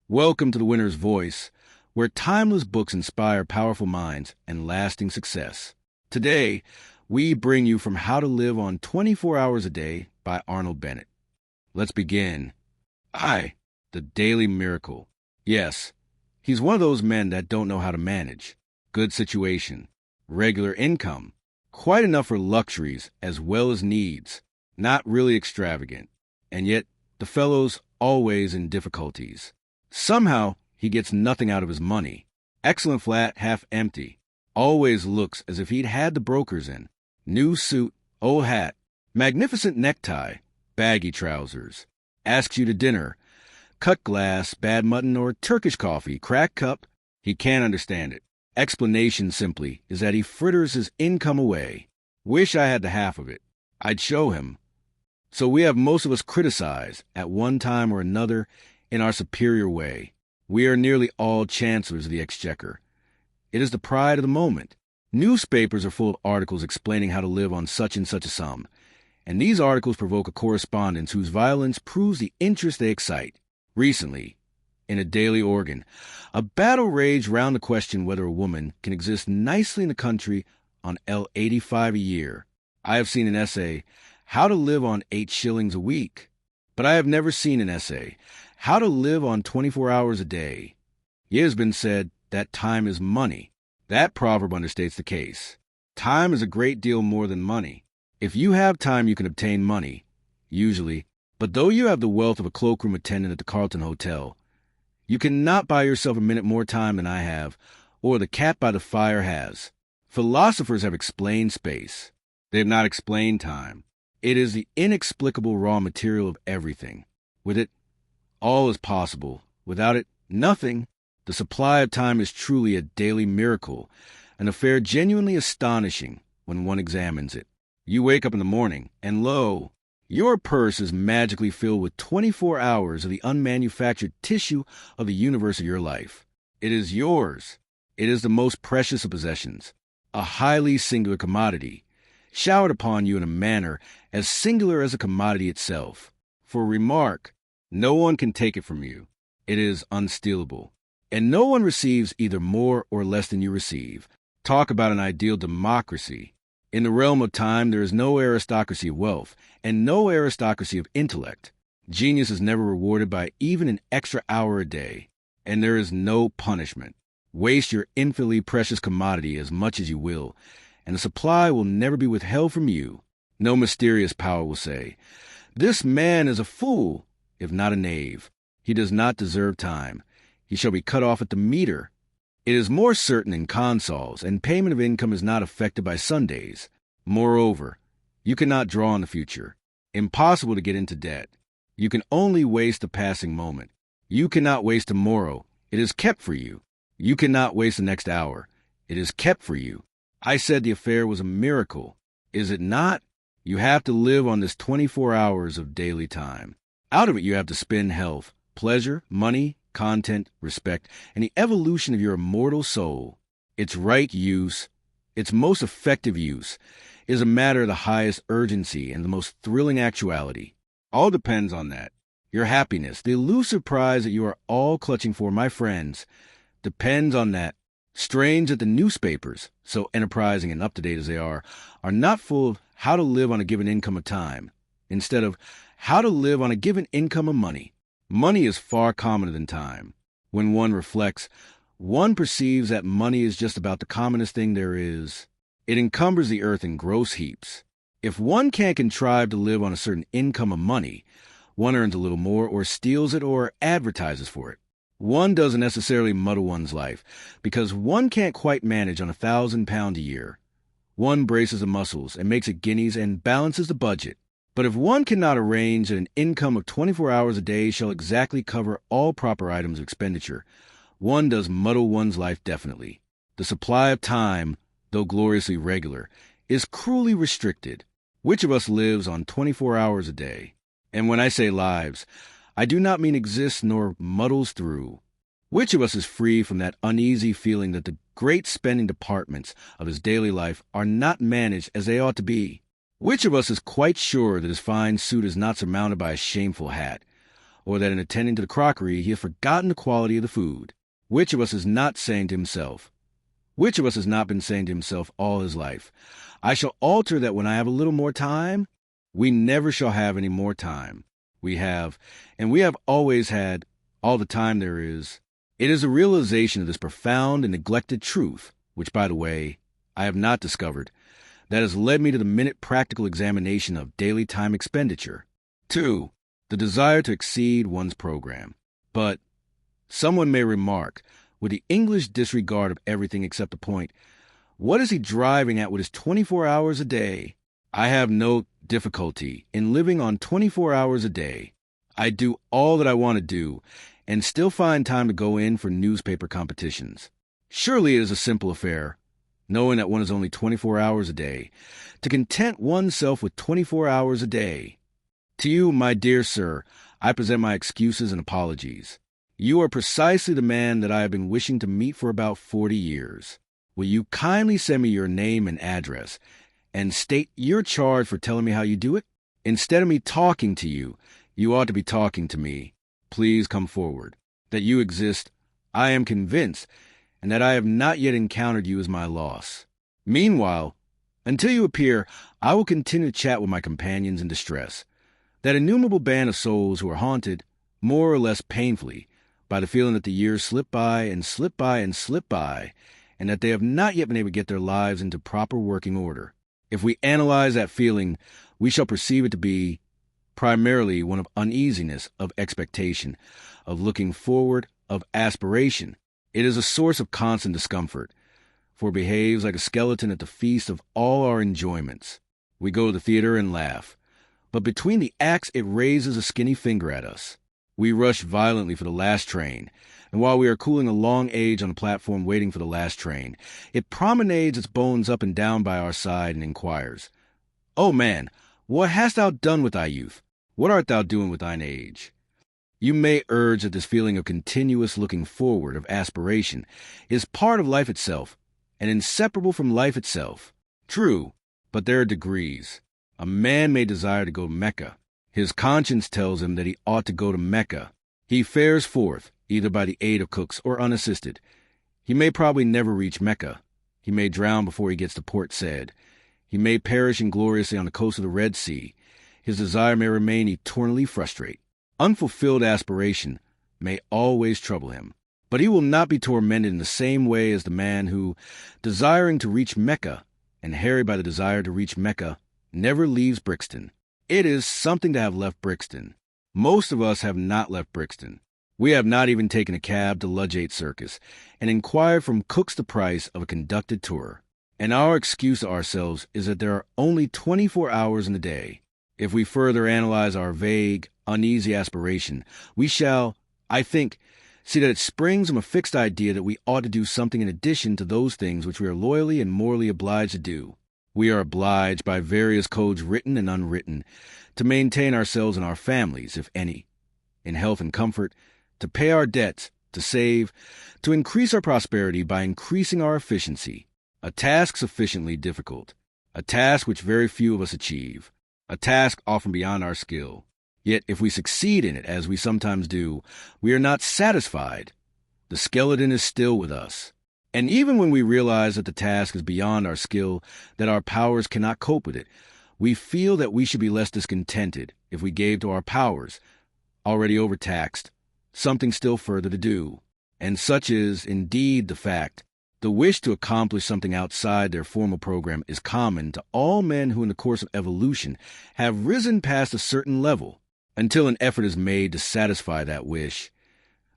Welcome to The Winner's Voice, where timeless books inspire powerful minds and lasting success. Today, we bring you From How to Live on 24 Hours a Day by Arnold Bennett. Let's begin. The daily miracle. Yes, he's one of those men that don't know how to manage. Good situation, regular income, quite enough for luxuries as well as needs, not really extravagant, and yet the fellow's always in difficulties. Somehow, he gets nothing out of his money. Excellent flat, half empty. Always looks as if he'd had the brokers in. New suit, old hat, magnificent necktie, baggy trousers. Asks you to dinner. Cut glass, bad mutton, or Turkish coffee, cracked cup. He can't understand it. Explanation simply is that he fritters his income away. Wish I had the half of it. I'd show him. So we have most of us criticized, at one time or another, in our superior way. We are nearly all chancellors of the exchequer. It is the pride of the moment. Newspapers are full of articles explaining how to live on such and such a sum, and these articles provoke a correspondence whose violence proves the interest they excite. Recently, in a daily organ, a battle raged round the question whether a woman can exist nicely in the country on L85 a year. I have seen an essay, How to Live on 8 shillings a Week, but I have never seen an essay, How to Live on 24 Hours a Day. It has been said that time is money. That proverb understates the case. Time is a great deal more than money. If you have time, you can obtain money, usually, but though you have the wealth of a cloakroom attendant at the Carlton Hotel, you cannot buy yourself a minute more time than I have, or the cat by the fire has. Philosophers have explained space. They have not explained time. It is the inexplicable raw material of everything. With it, all is possible. Without it, nothing. The supply of time is truly a daily miracle, an affair genuinely astonishing when one examines it. You wake up in the morning, and lo, your purse is magically filled with 24 hours of the unmanufactured tissue of the universe of your life. It is yours. It is the most precious of possessions, a highly singular commodity, showered upon you in a manner as singular as a commodity itself. For remark, no one can take it from you. It is unstealable. And no one receives either more or less than you receive. Talk about an ideal democracy. In the realm of time, there is no aristocracy of wealth, and no aristocracy of intellect. Genius is never rewarded by even an extra hour a day, and there is no punishment. Waste your infinitely precious commodity as much as you will, and the supply will never be withheld from you. No mysterious power will say, "This man is a fool," if not a knave. He does not deserve time. He shall be cut off at the meter. It is more certain in consols, and payment of income is not affected by Sundays. Moreover, you cannot draw on the future. Impossible to get into debt. You can only waste the passing moment. You cannot waste tomorrow. It is kept for you. You cannot waste the next hour. It is kept for you. I said the affair was a miracle. Is it not? You have to live on this 24 hours of daily time. Out of it you have to spend health, pleasure, money, content, respect, and the evolution of your immortal soul. Its right use, its most effective use, is a matter of the highest urgency and the most thrilling actuality. All depends on that. Your happiness, the elusive prize that you are all clutching for, my friends, depends on that. Strange that the newspapers, so enterprising and up-to-date as they are not full of how to live on a given income of time, instead of how to live on a given income of money. Money is far commoner than time. When one reflects, one perceives that money is just about the commonest thing there is. It encumbers the earth in gross heaps. If one can't contrive to live on a certain income of money, one earns a little more or steals it or advertises for it. One doesn't necessarily muddle one's life, because one can't quite manage on £1,000 a year. One braces the muscles and makes it guineas and balances the budget. But if one cannot arrange that an income of 24 hours a day shall exactly cover all proper items of expenditure, one does muddle one's life definitely. The supply of time, though gloriously regular, is cruelly restricted. Which of us lives on 24 hours a day? And when I say lives, I do not mean exists nor muddles through. Which of us is free from that uneasy feeling that the great spending departments of his daily life are not managed as they ought to be? Which of us is quite sure that his fine suit is not surmounted by a shameful hat, or that in attending to the crockery he has forgotten the quality of the food. Which of us is not saying to himself, which of us has not been saying to himself all his life, I shall alter that when I have a little more time? We never shall have any more time. We have, and we have always had, all the time there is. It is a realization of this profound and neglected truth, which, by the way, I have not discovered, that has led me to the minute practical examination of daily time expenditure. 2. The desire to exceed one's program. But someone may remark, with the English disregard of everything except the point, what is he driving at with his 24 hours a day? I have no difficulty in living on 24 hours a day. I do all that I want to do and still find time to go in for newspaper competitions. Surely it is a simple affair, knowing that one is only 24 hours a day, to content oneself with 24 hours a day. To you, my dear sir, I present my excuses and apologies. You are precisely the man that I have been wishing to meet for about 40 years. Will you kindly send me your name and address, and state your charge for telling me how you do it? Instead of me talking to you, you ought to be talking to me. Please come forward. That you exist, I am convinced, and that I have not yet encountered you is my loss. Meanwhile, until you appear, I will continue to chat with my companions in distress, that innumerable band of souls who are haunted, more or less painfully, by the feeling that the years slip by and slip by and slip by, and that they have not yet been able to get their lives into proper working order. If we analyze that feeling, we shall perceive it to be primarily one of uneasiness, of expectation, of looking forward, of aspiration. It is a source of constant discomfort, for it behaves like a skeleton at the feast of all our enjoyments. We go to the theater and laugh, but between the acts it raises a skinny finger at us. We rush violently for the last train, and while we are cooling a long age on the platform waiting for the last train, it promenades its bones up and down by our side and inquires, O man, what hast thou done with thy youth? What art thou doing with thine age? You may urge that this feeling of continuous looking forward, of aspiration, is part of life itself, and inseparable from life itself. True, but there are degrees. A man may desire to go to Mecca. His conscience tells him that he ought to go to Mecca. He fares forth, either by the aid of cooks or unassisted. He may probably never reach Mecca. He may drown before he gets to Port Said. He may perish ingloriously on the coast of the Red Sea. His desire may remain eternally frustrate. Unfulfilled aspiration may always trouble him. But he will not be tormented in the same way as the man who, desiring to reach Mecca, and harried by the desire to reach Mecca, never leaves Brixton. It is something to have left Brixton. Most of us have not left Brixton. We have not even taken a cab to Ludgate Circus and inquired from cooks the price of a conducted tour. And our excuse to ourselves is that there are only 24 hours in the day. If we further analyze our vague, uneasy aspiration, we shall, I think, see that it springs from a fixed idea that we ought to do something in addition to those things which we are loyally and morally obliged to do. We are obliged by various codes written and unwritten to maintain ourselves and our families, if any, in health and comfort, to pay our debts, to save, to increase our prosperity by increasing our efficiency, a task sufficiently difficult, a task which very few of us achieve, a task often beyond our skill. Yet if we succeed in it, as we sometimes do, we are not satisfied. The skeleton is still with us. And even when we realize that the task is beyond our skill, that our powers cannot cope with it, we feel that we should be less discontented if we gave to our powers, already overtaxed, something still further to do. And such is, indeed, the fact. The wish to accomplish something outside their formal program is common to all men who in the course of evolution have risen past a certain level, until an effort is made to satisfy that wish.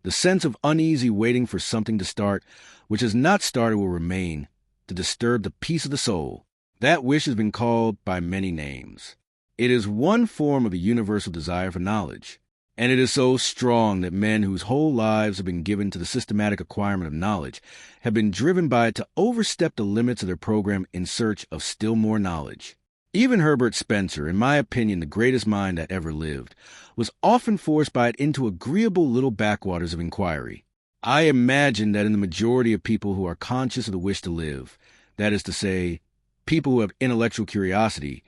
The sense of uneasy waiting for something to start, which has not started, will remain, to disturb the peace of the soul. That wish has been called by many names. It is one form of the universal desire for knowledge, and it is so strong that men whose whole lives have been given to the systematic acquirement of knowledge have been driven by it to overstep the limits of their program in search of still more knowledge. Even Herbert Spencer, in my opinion the greatest mind that ever lived, was often forced by it into agreeable little backwaters of inquiry. I imagine that in the majority of people who are conscious of the wish to live, that is to say, people who have intellectual curiosity,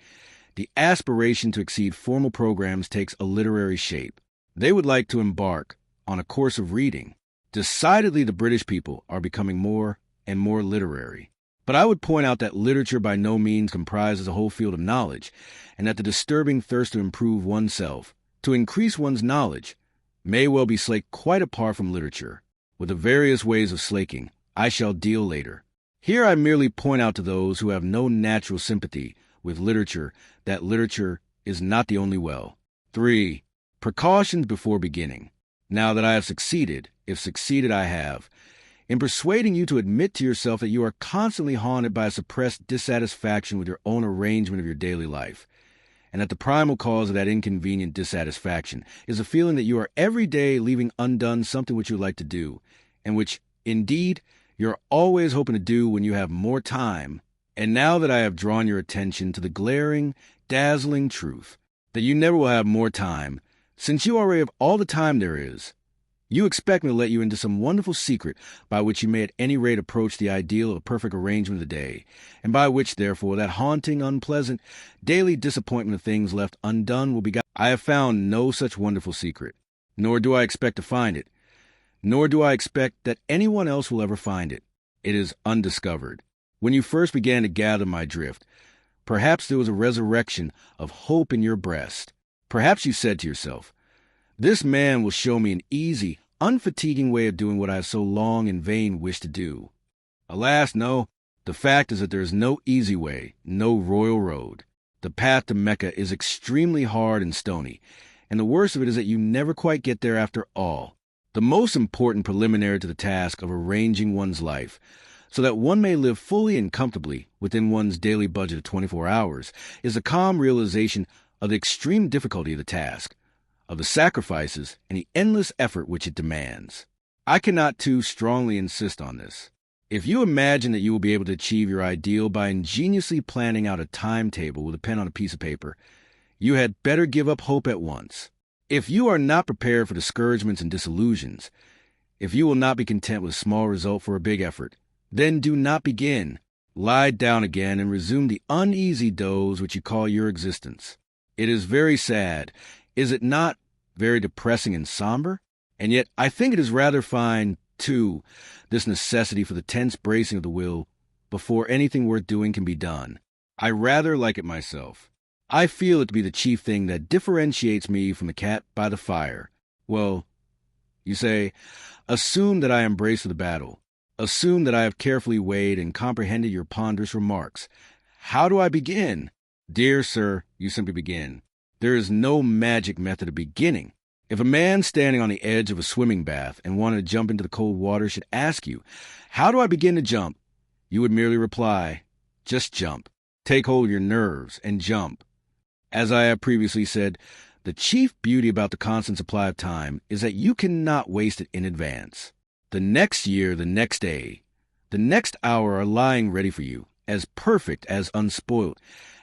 the aspiration to exceed formal programs takes a literary shape. They would like to embark on a course of reading. Decidedly, the British people are becoming more and more literary. But I would point out that literature by no means comprises a whole field of knowledge, and that the disturbing thirst to improve oneself, to increase one's knowledge, may well be slaked quite apart from literature. With the various ways of slaking, I shall deal later. Here I merely point out to those who have no natural sympathy with literature that literature is not the only well. 3. Precautions before beginning. Now that I have succeeded, if succeeded I have, in persuading you to admit to yourself that you are constantly haunted by a suppressed dissatisfaction with your own arrangement of your daily life, and that the primal cause of that inconvenient dissatisfaction is a feeling that you are every day leaving undone something which you would like to do, and which, indeed, you're always hoping to do when you have more time. And now that I have drawn your attention to the glaring, dazzling truth that you never will have more time, since you already have all the time there is, you expect me to let you into some wonderful secret by which you may at any rate approach the ideal of a perfect arrangement of the day, and by which, therefore, that haunting, unpleasant, daily disappointment of things left undone will be got. I have found no such wonderful secret, nor do I expect to find it, nor do I expect that anyone else will ever find it. It is undiscovered. When you first began to gather my drift, perhaps there was a resurrection of hope in your breast. Perhaps you said to yourself, "This man will show me an easy, unfatiguing way of doing what I have so long in vain wished to do." Alas, no. The fact is that there is no easy way, no royal road. The path to Mecca is extremely hard and stony, and the worst of it is that you never quite get there after all. The most important preliminary to the task of arranging one's life, so that one may live fully and comfortably within one's daily budget of 24 hours, is the calm realization of the extreme difficulty of the task, of the sacrifices and the endless effort which it demands. I cannot too strongly insist on this. If you imagine that you will be able to achieve your ideal by ingeniously planning out a timetable with a pen on a piece of paper, you had better give up hope at once. If you are not prepared for discouragements and disillusions, if you will not be content with a small result for a big effort, then do not begin. Lie down again and resume the uneasy doze which you call your existence. It is very sad, is it not? Very depressing and somber? And yet I think it is rather fine, too, this necessity for the tense bracing of the will before anything worth doing can be done. I rather like it myself. I feel it to be the chief thing that differentiates me from the cat by the fire. Well, you say, assume that I embrace the battle. Assume that I have carefully weighed and comprehended your ponderous remarks. How do I begin? Dear sir, you simply begin. There is no magic method of beginning. If a man standing on the edge of a swimming bath and wanted to jump into the cold water should ask you, "How do I begin to jump?" you would merely reply, "Just jump. Take hold of your nerves and jump." As I have previously said, the chief beauty about the constant supply of time is that you cannot waste it in advance. The next year, the next day, the next hour are lying ready for you, as perfect, as unspoilt,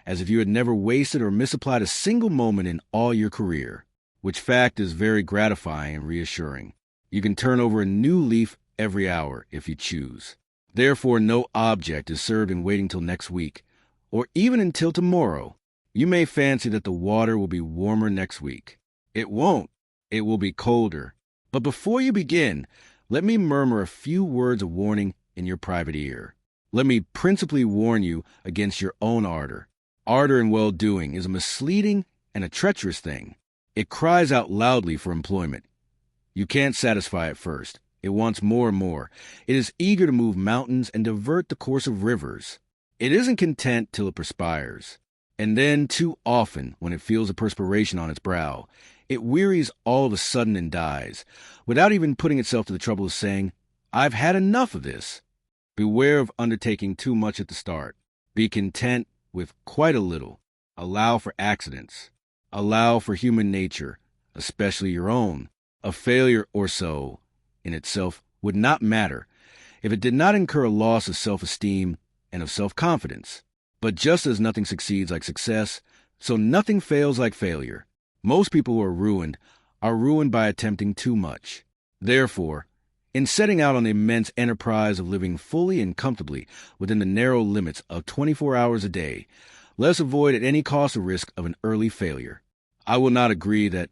as if you had never wasted or misapplied a single moment in all your career, which fact is very gratifying and reassuring. You can turn over a new leaf every hour if you choose. Therefore, no object is served in waiting till next week, or even until tomorrow. You may fancy that the water will be warmer next week. It won't. It will be colder. But before you begin, let me murmur a few words of warning in your private ear. Let me principally warn you against your own ardor. Ardor in well-doing is a misleading and a treacherous thing. It cries out loudly for employment. You can't satisfy it first. It wants more and more. It is eager to move mountains and divert the course of rivers. It isn't content till it perspires. And then, too often, when it feels the perspiration on its brow, it wearies all of a sudden and dies, without even putting itself to the trouble of saying, "I've had enough of this." Beware of undertaking too much at the start. Be content with quite a little. Allow for accidents. Allow for human nature, especially your own. A failure or so, in itself, would not matter if it did not incur a loss of self-esteem and of self-confidence. But just as nothing succeeds like success, so nothing fails like failure. Most people who are ruined by attempting too much. Therefore, in setting out on the immense enterprise of living fully and comfortably within the narrow limits of 24 hours a day, let us avoid at any cost the risk of an early failure. I will not agree that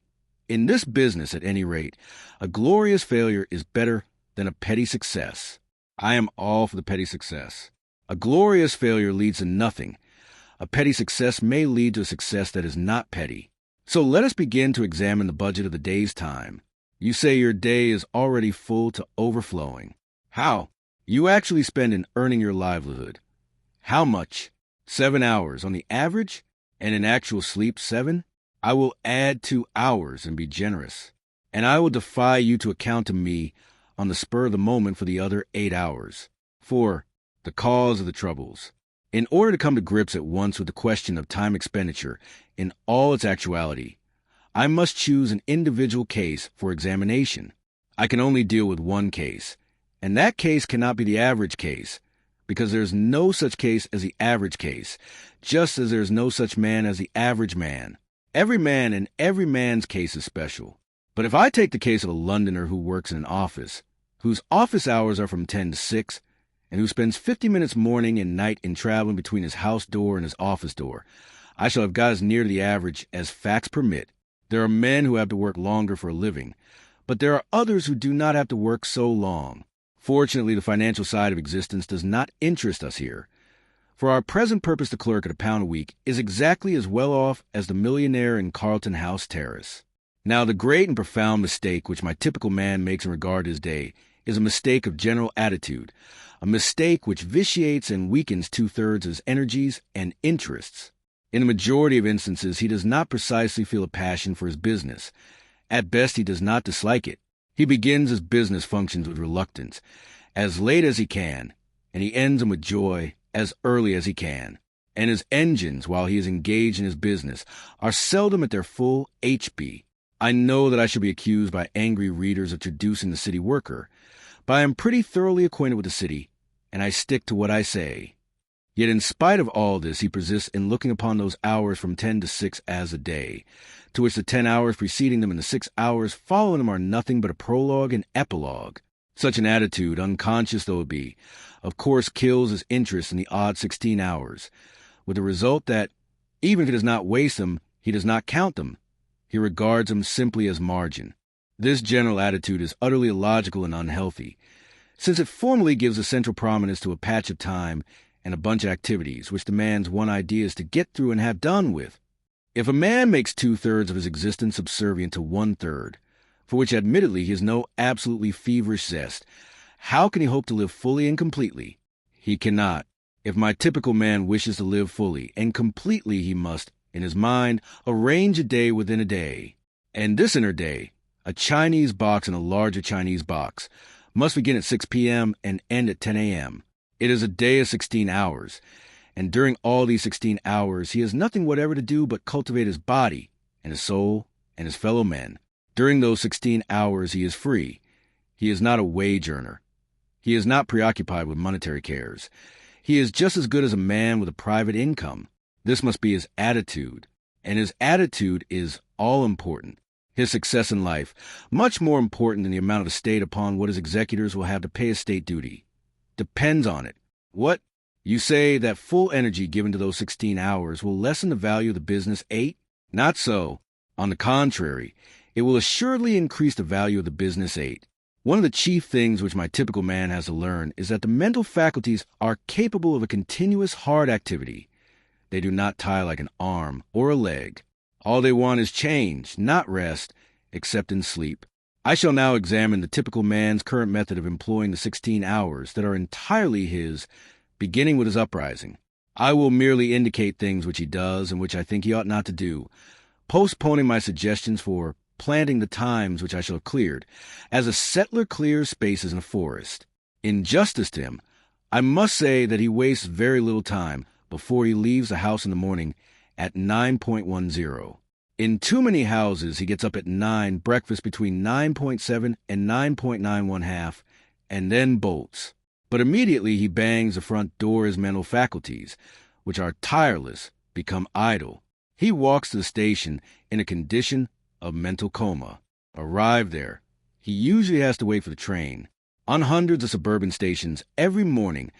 In this business, at any rate, a glorious failure is better than a petty success. I am all for the petty success. A glorious failure leads to nothing. A petty success may lead to a success that is not petty. So let us begin to examine the budget of the day's time. You say your day is already full to overflowing. How? You actually spend in earning your livelihood. How much? 7 hours on the average? And in actual sleep, 7? I will add 2 hours and be generous. And I will defy you to account to me on the spur of the moment for the other 8 hours. 4. The cause of the troubles. In order to come to grips at once with the question of time expenditure in all its actuality, I must choose an individual case for examination. I can only deal with one case, and that case cannot be the average case, because there is no such case as the average case, just as there is no such man as the average man. Every man and every man's case is special. But if I take the case of a Londoner who works in an office, whose office hours are from 10 to 6, and who spends 50 minutes morning and night in traveling between his house door and his office door, I shall have got as near to the average as facts permit. There are men who have to work longer for a living, but there are others who do not have to work so long. Fortunately, the financial side of existence does not interest us here. For our present purpose, the clerk at £1 a week is exactly as well off as the millionaire in Carlton House Terrace. Now, the great and profound mistake which my typical man makes in regard to his day is a mistake of general attitude, a mistake which vitiates and weakens 2/3 of his energies and interests. In the majority of instances, he does not precisely feel a passion for his business. At best, he does not dislike it. He begins his business functions with reluctance, as late as he can, and he ends them with joy as early as he can. And his engines, while he is engaged in his business, are seldom at their full HP. I know that I shall be accused by angry readers of traducing the city worker, but I am pretty thoroughly acquainted with the city, and I stick to what I say. Yet in spite of all this, he persists in looking upon those hours from 10 to 6 as a day, to which the 10 hours preceding them and the 6 hours following them are nothing but a prologue and epilogue. Such an attitude, unconscious though it be, of course kills his interest in the odd 16 hours, with the result that, even if he does not waste them, he does not count them. He regards them simply as margin. This general attitude is utterly illogical and unhealthy, since it formally gives a central prominence to a patch of time and a bunch of activities which the man's one idea is to get through and have done with. If a man makes 2/3 of his existence subservient to 1/3, for which admittedly he has no absolutely feverish zest, how can he hope to live fully and completely? He cannot. If my typical man wishes to live fully and completely, he must, in his mind, arrange a day within a day. And this inner day, a Chinese box in a larger Chinese box, must begin at 6 p.m. and end at 10 a.m. It is a day of 16 hours, and during all these 16 hours he has nothing whatever to do but cultivate his body and his soul and his fellow men. During those 16 hours he is free. He is not a wage earner. He is not preoccupied with monetary cares. He is just as good as a man with a private income. This must be his attitude, and his attitude is all-important. His success in life, much more important than the amount of estate upon what his executors will have to pay his state duty, depends on it. What? You say that full energy given to those 16 hours will lessen the value of the business 8? Not so. On the contrary, it will assuredly increase the value of the business 8. One of the chief things which my typical man has to learn is that the mental faculties are capable of a continuous hard activity. They do not tie like an arm or a leg. All they want is change, not rest, except in sleep. I shall now examine the typical man's current method of employing the 16 hours that are entirely his, beginning with his uprising. I will merely indicate things which he does and which I think he ought not to do, postponing my suggestions for planting the times which I shall have cleared, as a settler clears spaces in a forest. In justice to him, I must say that he wastes very little time before he leaves the house in the morning at 9:10. In too many houses he gets up at 9, breakfasts between 9:7 and 9:9½ and then bolts. But immediately he bangs the front door, his mental faculties, which are tireless, become idle. He walks to the station in a condition of mental coma. Arrived there, he usually has to wait for the train. On hundreds of suburban stations, every morning,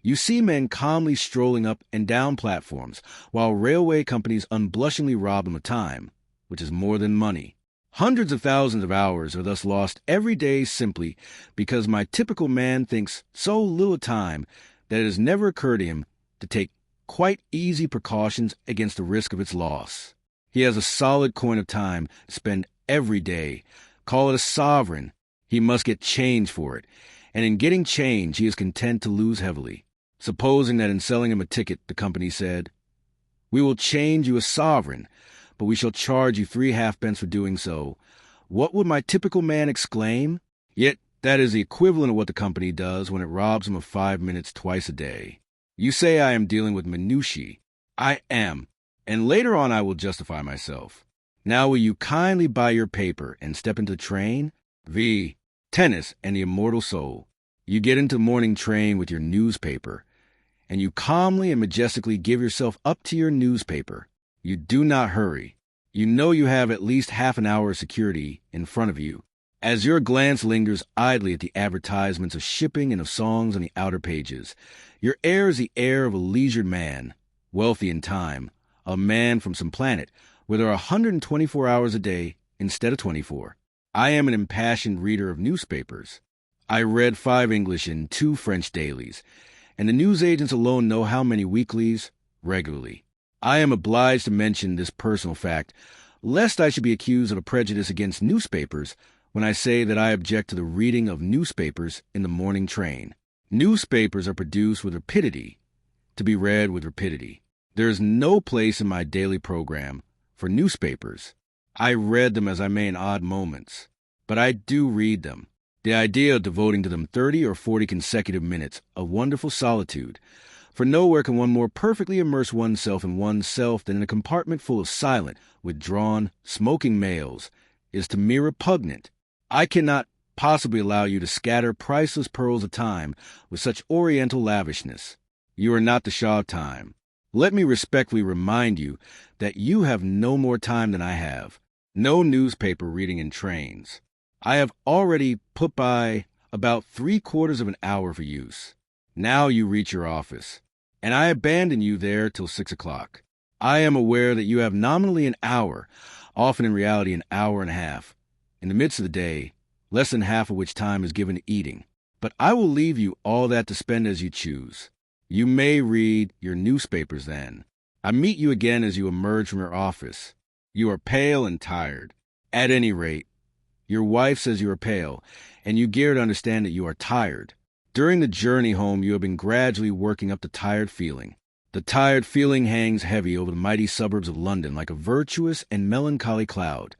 you see men calmly strolling up and down platforms, while railway companies unblushingly rob them of time, which is more than money. Hundreds of thousands of hours are thus lost every day simply because my typical man thinks so little time that it has never occurred to him to take quite easy precautions against the risk of its loss. He has a solid coin of time to spend every day. Call it a sovereign. He must get change for it, and in getting change he is content to lose heavily. Supposing that in selling him a ticket the company said, "We will change you a sovereign, but we shall charge you 3 halfpence for doing so," what would my typical man exclaim? Yet that is the equivalent of what the company does when it robs him of 5 minutes twice a day. You say I am dealing with minutiae. I am, and later on I will justify myself. Now will you kindly buy your paper and step into the train? V. Tennis and the immortal soul. You get into the morning train with your newspaper, and you calmly and majestically give yourself up to your newspaper. You do not hurry. You know you have at least half an hour of security in front of you. As your glance lingers idly at the advertisements of shipping and of songs on the outer pages, your air is the air of a leisured man, wealthy in time, a man from some planet where there are 124 hours a day instead of 24. I am an impassioned reader of newspapers. I read 5 English and 2 French dailies, and the newsagents alone know how many weeklies regularly. I am obliged to mention this personal fact, lest I should be accused of a prejudice against newspapers when I say that I object to the reading of newspapers in the morning train. Newspapers are produced with rapidity, to be read with rapidity. There is no place in my daily program for newspapers. I read them as I may in odd moments, but I do read them. The idea of devoting to them 30 or 40 consecutive minutes of wonderful solitude, for nowhere can one more perfectly immerse oneself in oneself than in a compartment full of silent, withdrawn, smoking males, is to me repugnant. I cannot possibly allow you to scatter priceless pearls of time with such oriental lavishness. You are not the Shah of time. Let me respectfully remind you that you have no more time than I have. No newspaper reading in trains. I have already put by about 3/4 of an hour for use. Now you reach your office, and I abandon you there till 6 o'clock. I am aware that you have nominally an hour, often in reality an hour and a half, in the midst of the day, less than half of which time is given to eating. But I will leave you all that to spend as you choose. You may read your newspapers then. I meet you again as you emerge from your office. You are pale and tired. At any rate, your wife says you are pale, and you gear to understand that you are tired. During the journey home, you have been gradually working up the tired feeling. The tired feeling hangs heavy over the mighty suburbs of London like a virtuous and melancholy cloud,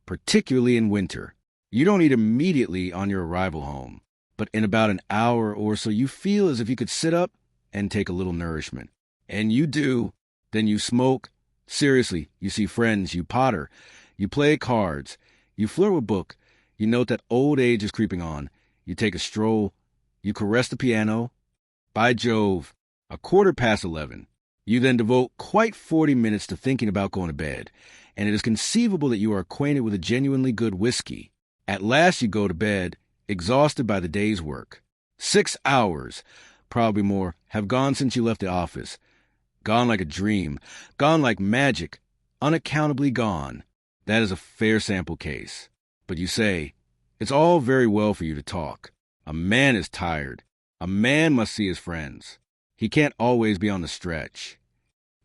particularly in winter. You don't eat immediately on your arrival home, but in about an hour or so you feel as if you could sit up and take a little nourishment. And you do. Then you smoke. Seriously, you see friends, you potter, you play cards, you flirt with book, you note that old age is creeping on, you take a stroll, you caress the piano. By Jove, 11:15. You then devote quite 40 minutes to thinking about going to bed, and it is conceivable that you are acquainted with a genuinely good whiskey. At last you go to bed, exhausted by the day's work. 6 hours, probably more, have gone since you left the office. Gone like a dream, gone like magic, unaccountably gone. That is a fair sample case. But you say, it's all very well for you to talk. A man is tired. A man must see his friends. He can't always be on the stretch.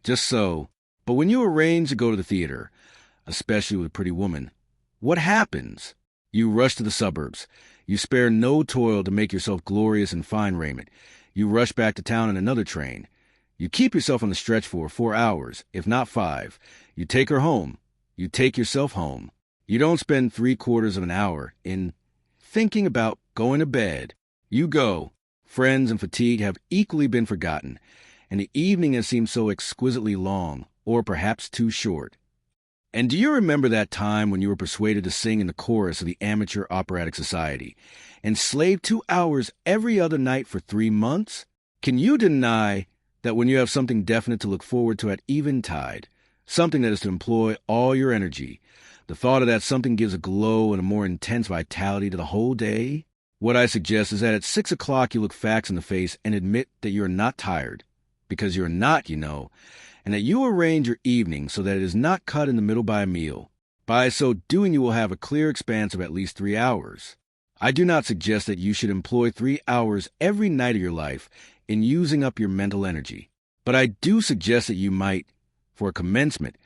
Just so. But when you arrange to go to the theater, especially with a pretty woman, what happens? You rush to the suburbs. You spare no toil to make yourself glorious in fine raiment. You rush back to town in another train. You keep yourself on the stretch for 4 hours, if not 5. You take her home. You take yourself home. You don't spend 3/4 of an hour in thinking about going to bed. You go. Friends and fatigue have equally been forgotten, and the evening has seemed so exquisitely long, or perhaps too short. And do you remember that time when you were persuaded to sing in the chorus of the Amateur Operatic Society, and slaved 2 hours every other night for 3 months? Can you deny that when you have something definite to look forward to at eventide, something that is to employ all your energy, the thought of that something gives a glow and a more intense vitality to the whole day? What I suggest is that at 6 o'clock you look facts in the face and admit that you are not tired, because you are not, you know, and that you arrange your evening so that it is not cut in the middle by a meal. By so doing, you will have a clear expanse of at least 3 hours. I do not suggest that you should employ 3 hours every night of your life in using up your mental energy, but I do suggest that you might, for a commencement,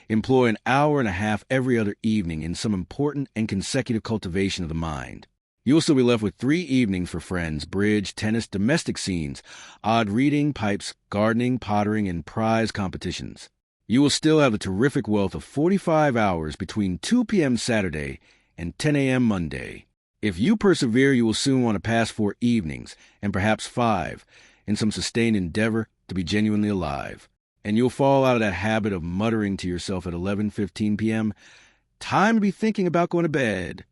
employ an hour and a half every other evening in some important and consecutive cultivation of the mind. You will still be left with 3 evenings for friends, bridge, tennis, domestic scenes, odd reading, pipes, gardening, pottering, and prize competitions. You will still have the terrific wealth of 45 hours between 2 p.m. Saturday and 10 a.m. Monday. If you persevere, you will soon want to pass 4 evenings, and perhaps 5, in some sustained endeavor to be genuinely alive. And you'll fall out of that habit of muttering to yourself at 11:15 p.m., "Time to be thinking about going to bed."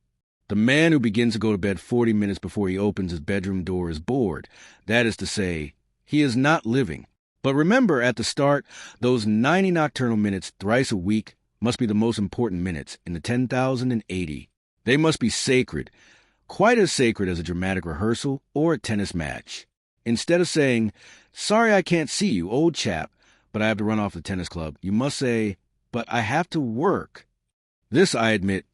The man who begins to go to bed 40 minutes before he opens his bedroom door is bored. That is to say, he is not living. But remember, at the start, those 90 nocturnal minutes thrice a week must be the most important minutes in the 10,080. They must be sacred, quite as sacred as a dramatic rehearsal or a tennis match. Instead of saying, "Sorry I can't see you, old chap, but I have to run off the tennis club," you must say, "But I have to work." This, I admit,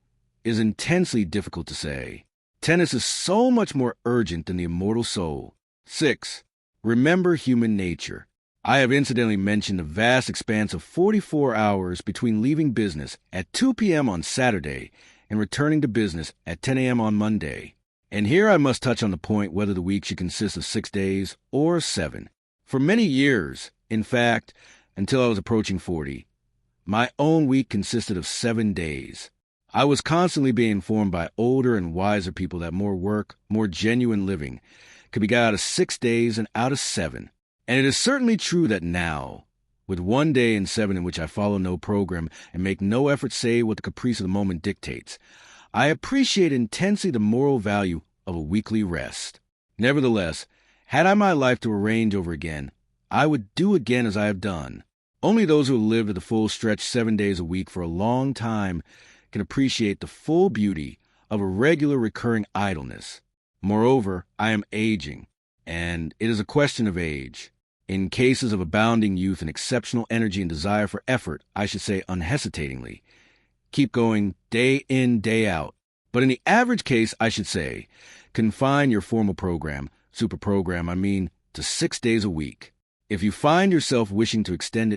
is intensely difficult to say. Tennis is so much more urgent than the immortal soul. 6. Remember human nature. I have incidentally mentioned the vast expanse of 44 hours between leaving business at 2 p.m. on Saturday and returning to business at 10 a.m. on Monday. And here I must touch on the point whether the week should consist of 6 days or 7. For many years, in fact, until I was approaching 40, my own week consisted of 7 days. I was constantly being informed by older and wiser people that more work, more genuine living, could be got out of 6 days and out of 7. And it is certainly true that now, with 1 day in 7 in which I follow no program and make no effort save what the caprice of the moment dictates, I appreciate intensely the moral value of a weekly rest. Nevertheless, had I my life to arrange over again, I would do again as I have done. Only those who have lived at the full stretch 7 days a week for a long time can appreciate the full beauty of a regular recurring idleness. Moreover, I am aging, and it is a question of age. In cases of abounding youth and exceptional energy and desire for effort, I should say unhesitatingly, keep going day in, day out. But in the average case, I should say, confine your formal program, super program, to 6 days a week. If you find yourself wishing to extend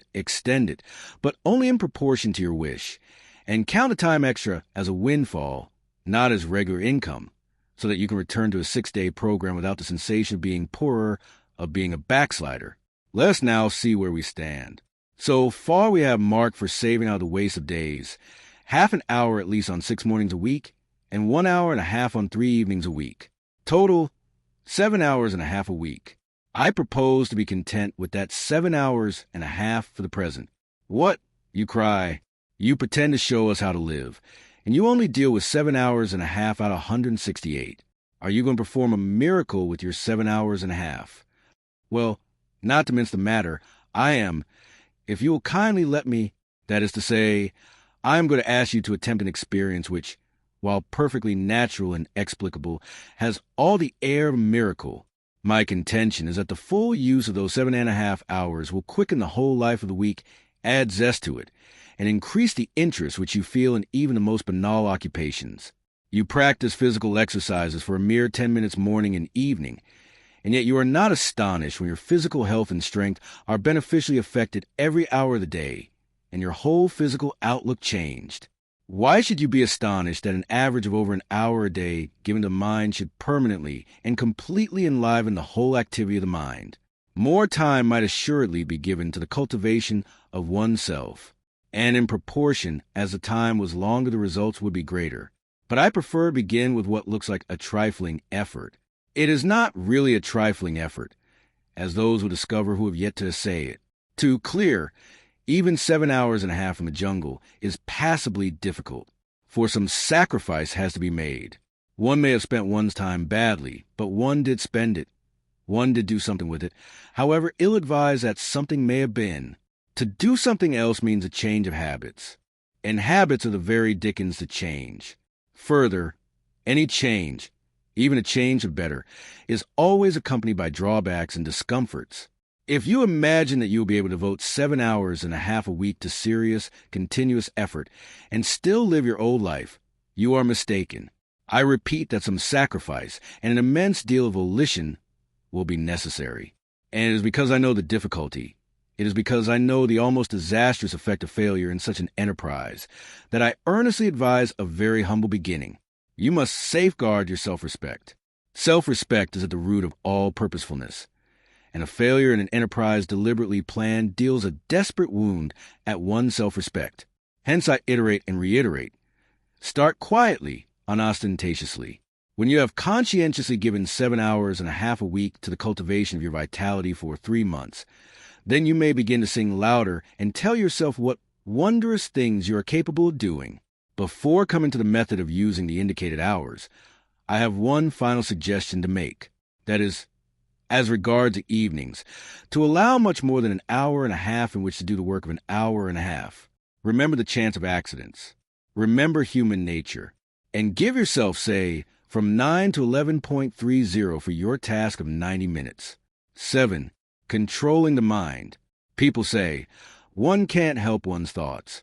it, but only in proportion to your wish, and count a time extra as a windfall, not as regular income, so that you can return to a 6-day program without the sensation of being poorer, of being a backslider. Let us now see where we stand. So far we have marked for saving out the waste of days, half an hour at least on 6 mornings a week, and 1 hour and a half on 3 evenings a week. Total, 7 hours and a half a week. I propose to be content with that 7 hours and a half for the present. What? You cry. You pretend to show us how to live, and you only deal with 7 hours and a half out of 168. Are you going to perform a miracle with your 7 hours and a half? Well, not to mince the matter, I am. If you will kindly let me, that is to say, I am going to ask you to attempt an experience which, while perfectly natural and explicable, has all the air of a miracle. My contention is that the full use of those 7.5 hours will quicken the whole life of the week, add zest to it, and increase the interest which you feel in even the most banal occupations. You practice physical exercises for a mere 10 minutes morning and evening, and yet you are not astonished when your physical health and strength are beneficially affected every hour of the day, and your whole physical outlook changed. Why should you be astonished that an average of over an hour a day given to the mind should permanently and completely enliven the whole activity of the mind? More time might assuredly be given to the cultivation of oneself, and in proportion as the time was longer the results would be greater. But I prefer to begin with what looks like a trifling effort. It is not really a trifling effort, as those will discover who have yet to essay it. To clear even 7 hours and a half from the jungle is passably difficult, for some sacrifice has to be made. One may have spent one's time badly, but one did spend it. One did do something with it, however ill-advised that something may have been. To do something else means a change of habits, and habits are the very dickens to change. Further, any change, even a change for better, is always accompanied by drawbacks and discomforts. If you imagine that you'll be able to devote 7 hours and a half a week to serious, continuous effort and still live your old life, you are mistaken. I repeat that some sacrifice and an immense deal of volition will be necessary. And it is because I know the difficulty. It is because I know the almost disastrous effect of failure in such an enterprise that I earnestly advise a very humble beginning. You must safeguard your self-respect. Self-respect is at the root of all purposefulness. And a failure in an enterprise deliberately planned deals a desperate wound at one's self-respect. Hence I iterate and reiterate. Start quietly, unostentatiously. When you have conscientiously given 7 hours and a half a week to the cultivation of your vitality for 3 months, then you may begin to sing louder and tell yourself what wondrous things you are capable of doing. Before coming to the method of using the indicated hours, I have one final suggestion to make. That is, as regards the evenings, to allow much more than an hour and a half in which to do the work of an hour and a half. Remember the chance of accidents. Remember human nature. And give yourself, say, from 9 to 11.30 for your task of 90 minutes. 7. Controlling the mind. People say, one can't help one's thoughts.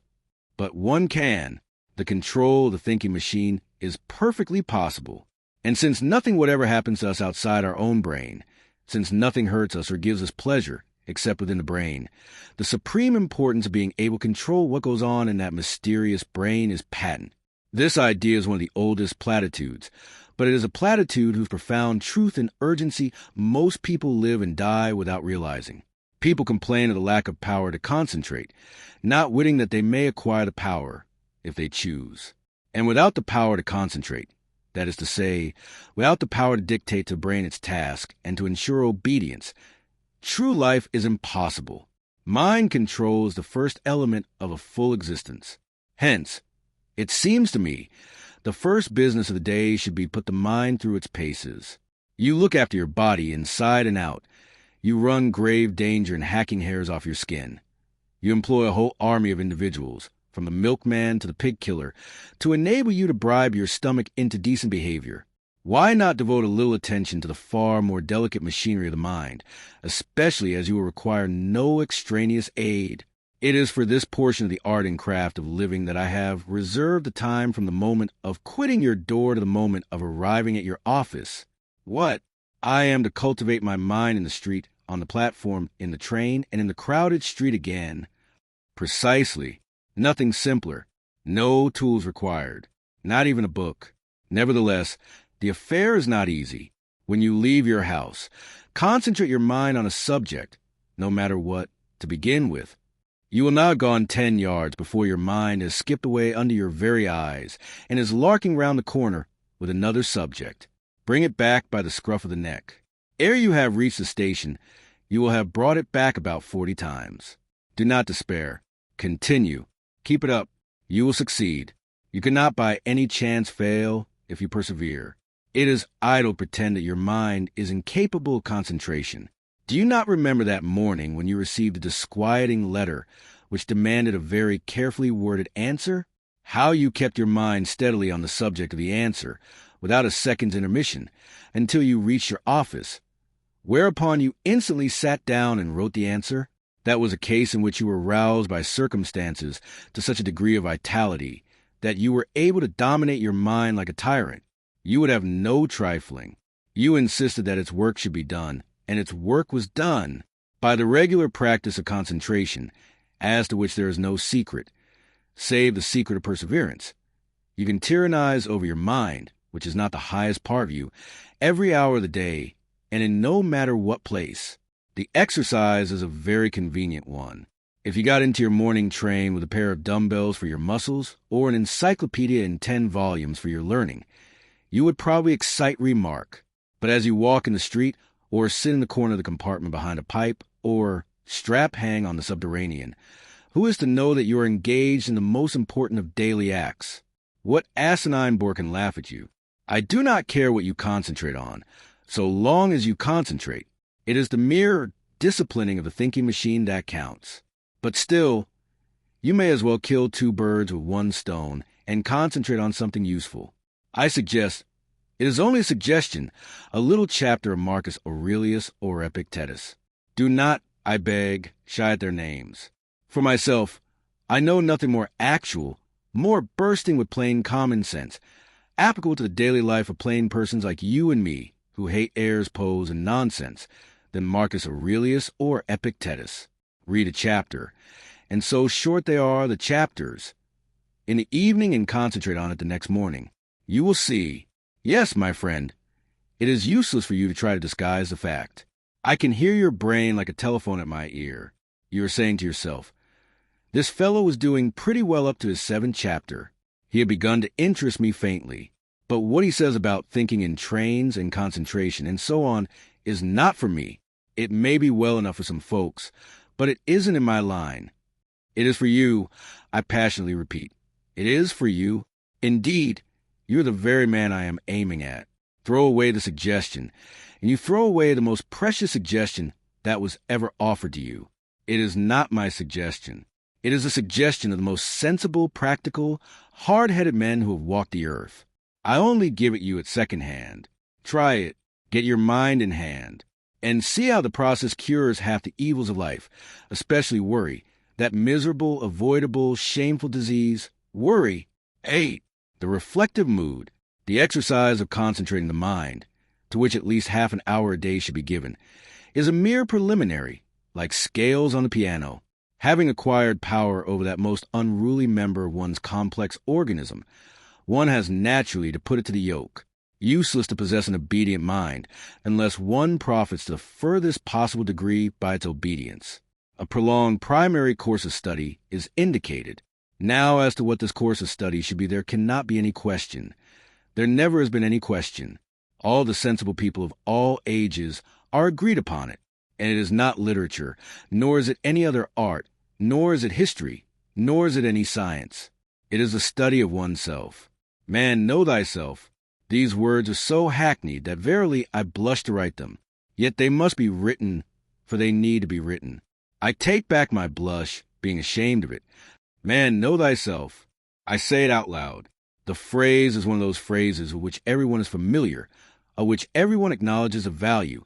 But one can. The control of the thinking machine is perfectly possible. And since nothing whatever happens to us outside our own brain, since nothing hurts us or gives us pleasure except within the brain, the supreme importance of being able to control what goes on in that mysterious brain is patent. This idea is one of the oldest platitudes, but it is a platitude whose profound truth and urgency most people live and die without realizing. People complain of the lack of power to concentrate, not witting that they may acquire the power if they choose. And without the power to concentrate, that is to say, without the power to dictate to the brain its task and to ensure obedience, true life is impossible. Mind control is the first element of a full existence. Hence, it seems to me, the first business of the day should be put the mind through its paces. You look after your body inside and out. You run grave danger in hacking hairs off your skin. You employ a whole army of individuals, from the milkman to the pig killer, to enable you to bribe your stomach into decent behavior. Why not devote a little attention to the far more delicate machinery of the mind, especially as you will require no extraneous aid? It is for this portion of the art and craft of living that I have reserved the time from the moment of quitting your door to the moment of arriving at your office. What? I am to cultivate my mind in the street, on the platform, in the train, and in the crowded street again. Precisely. Nothing simpler. No tools required. Not even a book. Nevertheless, the affair is not easy. When you leave your house, concentrate your mind on a subject, no matter what, to begin with. You will not have gone 10 yards before your mind has skipped away under your very eyes and is larking round the corner with another subject. Bring it back by the scruff of the neck. Ere you have reached the station, you will have brought it back about 40 times. Do not despair. Continue. Keep it up. You will succeed. You cannot by any chance fail if you persevere. It is idle to pretend that your mind is incapable of concentration. Do you not remember that morning when you received a disquieting letter which demanded a very carefully worded answer? How you kept your mind steadily on the subject of the answer, without a second's intermission, until you reached your office, whereupon you instantly sat down and wrote the answer? That was a case in which you were roused by circumstances to such a degree of vitality that you were able to dominate your mind like a tyrant. You would have no trifling. You insisted that its work should be done, and its work was done by the regular practice of concentration, as to which there is no secret, save the secret of perseverance. You can tyrannize over your mind, which is not the highest part of you, every hour of the day, and in no matter what place. The exercise is a very convenient one. If you got into your morning train with a pair of dumbbells for your muscles or an encyclopedia in 10 volumes for your learning, you would probably excite remark. But as you walk in the street or sit in the corner of the compartment behind a pipe or strap hang on the subterranean, who is to know that you are engaged in the most important of daily acts? What asinine bore can laugh at you? I do not care what you concentrate on, so long as you concentrate. It is the mere disciplining of the thinking machine that counts. But still, you may as well kill 2 birds with 1 stone and concentrate on something useful. I suggest, it is only a suggestion, a little chapter of Marcus Aurelius or Epictetus. Do not I beg, shy at their names. For myself, I know nothing more actual, more bursting with plain common sense, applicable to the daily life of plain persons like you and me, who hate airs, pose, and nonsense, than Marcus Aurelius or Epictetus. Read a chapter, and so short they are, the chapters, in the evening, and concentrate on it the next morning. You will see. Yes, my friend, it is useless for you to try to disguise the fact. I can hear your brain like a telephone at my ear. You are saying to yourself, this fellow was doing pretty well up to his 7th chapter. He had begun to interest me faintly. But what he says about thinking in trains and concentration and so on is not for me. It may be well enough for some folks, but it isn't in my line. It is for you, I passionately repeat. It is for you. Indeed, you're the very man I am aiming at. Throw away the suggestion, and you throw away the most precious suggestion that was ever offered to you. It is not my suggestion. It is a suggestion of the most sensible, practical, hard-headed men who have walked the earth. I only give it you at second hand. Try it, get your mind in hand, and see how the process cures half the evils of life, especially worry, that miserable, avoidable, shameful disease. Worry. 8. The reflective mood, the exercise of concentrating the mind, to which at least half an hour a day should be given, is a mere preliminary, like scales on the piano. Having acquired power over that most unruly member of one's complex organism, one has naturally to put it to the yoke. Useless to possess an obedient mind, unless one profits to the furthest possible degree by its obedience. A prolonged primary course of study is indicated. Now, as to what this course of study should be, there cannot be any question. There never has been any question. All the sensible people of all ages are agreed upon it, and it is not literature, nor is it any other art, nor is it history, nor is it any science. It is the study of oneself. Man, know thyself. These words are so hackneyed that verily I blush to write them. Yet they must be written, for they need to be written. I take back my blush, being ashamed of it. Man, know thyself. I say it out loud. The phrase is one of those phrases with which everyone is familiar, of which everyone acknowledges a value,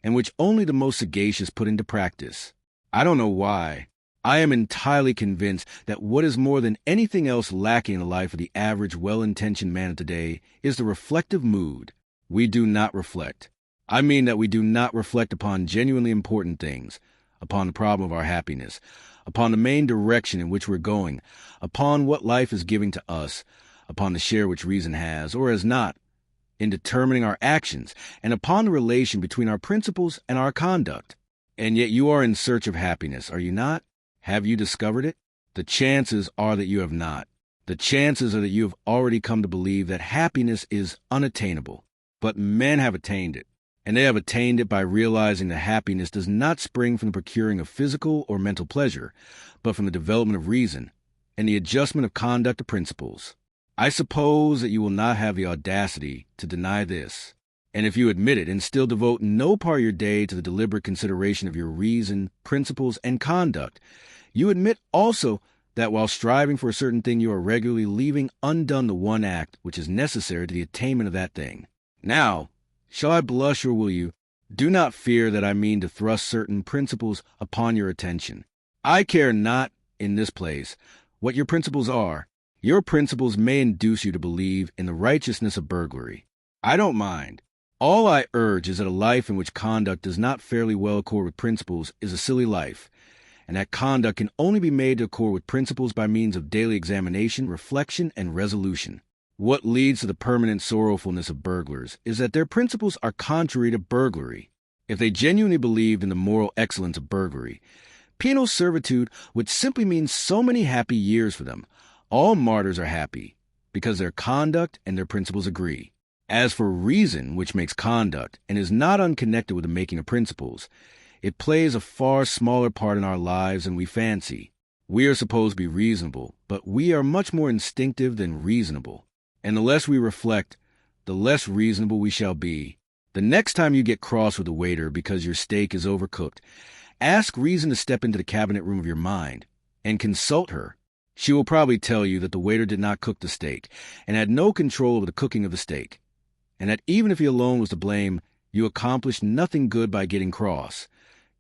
and which only the most sagacious put into practice. I don't know why. I am entirely convinced that what is more than anything else lacking in the life of the average, well-intentioned man of today is the reflective mood. We do not reflect. I mean that we do not reflect upon genuinely important things, upon the problem of our happiness, upon the main direction in which we're going, upon what life is giving to us, upon the share which reason has, or has not, in determining our actions, and upon the relation between our principles and our conduct. And yet you are in search of happiness, are you not? Have you discovered it? The chances are that you have not. The chances are that you have already come to believe that happiness is unattainable. But men have attained it, and they have attained it by realizing that happiness does not spring from the procuring of physical or mental pleasure, but from the development of reason and the adjustment of conduct to principles. I suppose that you will not have the audacity to deny this. And if you admit it and still devote no part of your day to the deliberate consideration of your reason, principles, and conduct, you admit also that while striving for a certain thing, you are regularly leaving undone the one act which is necessary to the attainment of that thing. Now, shall I blush or will you? Do not fear that I mean to thrust certain principles upon your attention. I care not, in this place, what your principles are. Your principles may induce you to believe in the righteousness of burglary. I don't mind. All I urge is that a life in which conduct does not fairly well accord with principles is a silly life, and that conduct can only be made to accord with principles by means of daily examination, reflection, and resolution. What leads to the permanent sorrowfulness of burglars is that their principles are contrary to burglary. If they genuinely believed in the moral excellence of burglary, penal servitude would simply mean so many happy years for them. All martyrs are happy, because their conduct and their principles agree. As for reason, which makes conduct, and is not unconnected with the making of principles, it plays a far smaller part in our lives than we fancy. We are supposed to be reasonable, but we are much more instinctive than reasonable. And the less we reflect, the less reasonable we shall be. The next time you get cross with the waiter because your steak is overcooked, ask reason to step into the cabinet room of your mind and consult her. She will probably tell you that the waiter did not cook the steak and had no control over the cooking of the steak, and that even if he alone was to blame, you accomplished nothing good by getting cross.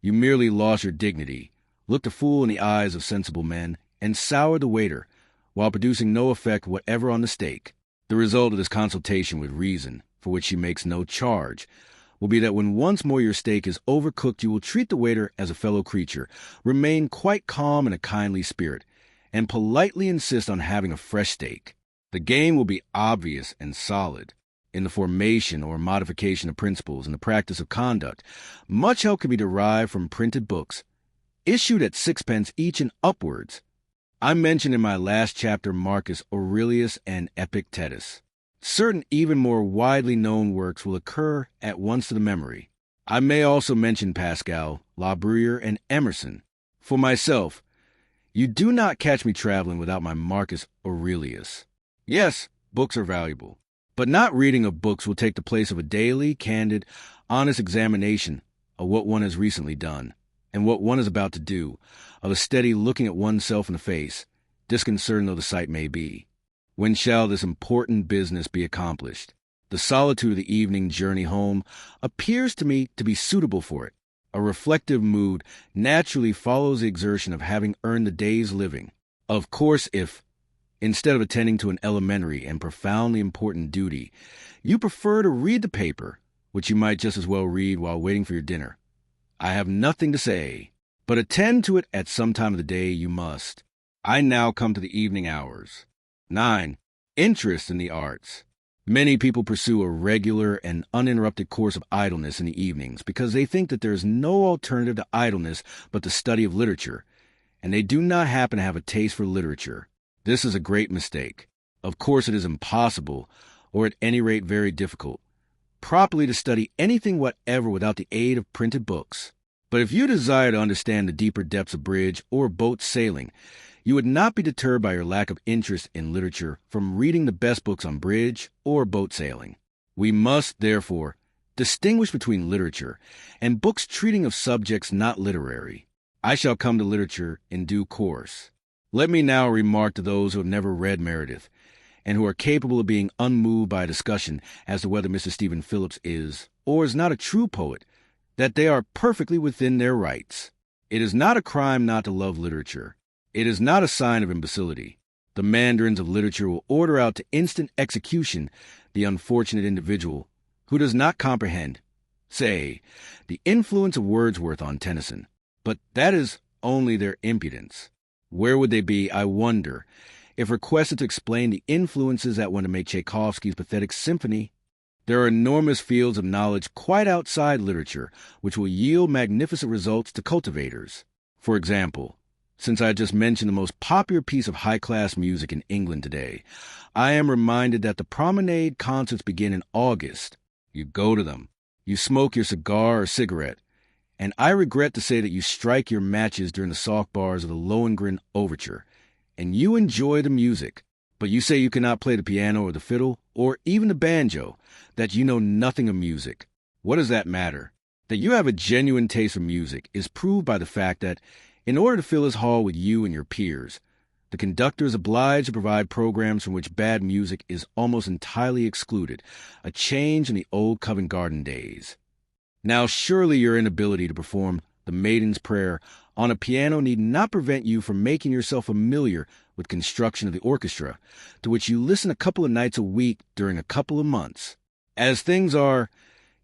You merely lost your dignity, looked a fool in the eyes of sensible men, and soured the waiter, while producing no effect whatever on the steak. The result of this consultation with reason, for which she makes no charge, will be that when once more your steak is overcooked, you will treat the waiter as a fellow creature, remain quite calm in a kindly spirit, and politely insist on having a fresh steak. The game will be obvious and solid. In the formation or modification of principles and the practice of conduct, much help can be derived from printed books, issued at 6 pence each and upwards. I mentioned in my last chapter Marcus Aurelius and Epictetus. Certain even more widely known works will occur at once to the memory. I may also mention Pascal, La Bruyere, and Emerson. For myself, you do not catch me traveling without my Marcus Aurelius. Yes, books are valuable, but not reading of books will take the place of a daily, candid, honest examination of what one has recently done, and what one is about to do, of a steady looking at oneself in the face, disconcerting though the sight may be. When shall this important business be accomplished? The solitude of the evening journey home appears to me to be suitable for it. A reflective mood naturally follows the exertion of having earned the day's living. Of course, if, instead of attending to an elementary and profoundly important duty, you prefer to read the paper, which you might just as well read while waiting for your dinner, I have nothing to say, but attend to it at some time of the day you must. I now come to the evening hours. 9. Interest in the arts. Many people pursue a regular and uninterrupted course of idleness in the evenings because they think that there is no alternative to idleness but the study of literature, and they do not happen to have a taste for literature. This is a great mistake. Of course, it is impossible, or at any rate very difficult, properly to study anything whatever without the aid of printed books. But if you desire to understand the deeper depths of bridge or boat sailing, you would not be deterred by your lack of interest in literature from reading the best books on bridge or boat sailing. We must, therefore, distinguish between literature and books treating of subjects not literary. I shall come to literature in due course. Let me now remark to those who have never read Meredith, and who are capable of being unmoved by a discussion as to whether Mr. Stephen Phillips is or is not a true poet, that they are perfectly within their rights. It is not a crime not to love literature. It is not a sign of imbecility. The mandarins of literature will order out to instant execution the unfortunate individual who does not comprehend, say, the influence of Wordsworth on Tennyson. But that is only their impudence. Where would they be, I wonder, if requested to explain the influences that went to make Tchaikovsky's pathetic symphony? There are enormous fields of knowledge quite outside literature which will yield magnificent results to cultivators. For example, since I just mentioned the most popular piece of high-class music in England today, I am reminded that the promenade concerts begin in August. You go to them, you smoke your cigar or cigarette, and I regret to say that you strike your matches during the soft bars of the Lohengrin Overture, and you enjoy the music, but you say you cannot play the piano or the fiddle, or even the banjo, that you know nothing of music. What does that matter? That you have a genuine taste for music is proved by the fact that, in order to fill his hall with you and your peers, the conductor is obliged to provide programs from which bad music is almost entirely excluded, a change in the old Covent Garden days. Now surely your inability to perform the Maiden's Prayer on a piano need not prevent you from making yourself familiar with construction of the orchestra, to which you listen a couple of nights a week during a couple of months. As things are,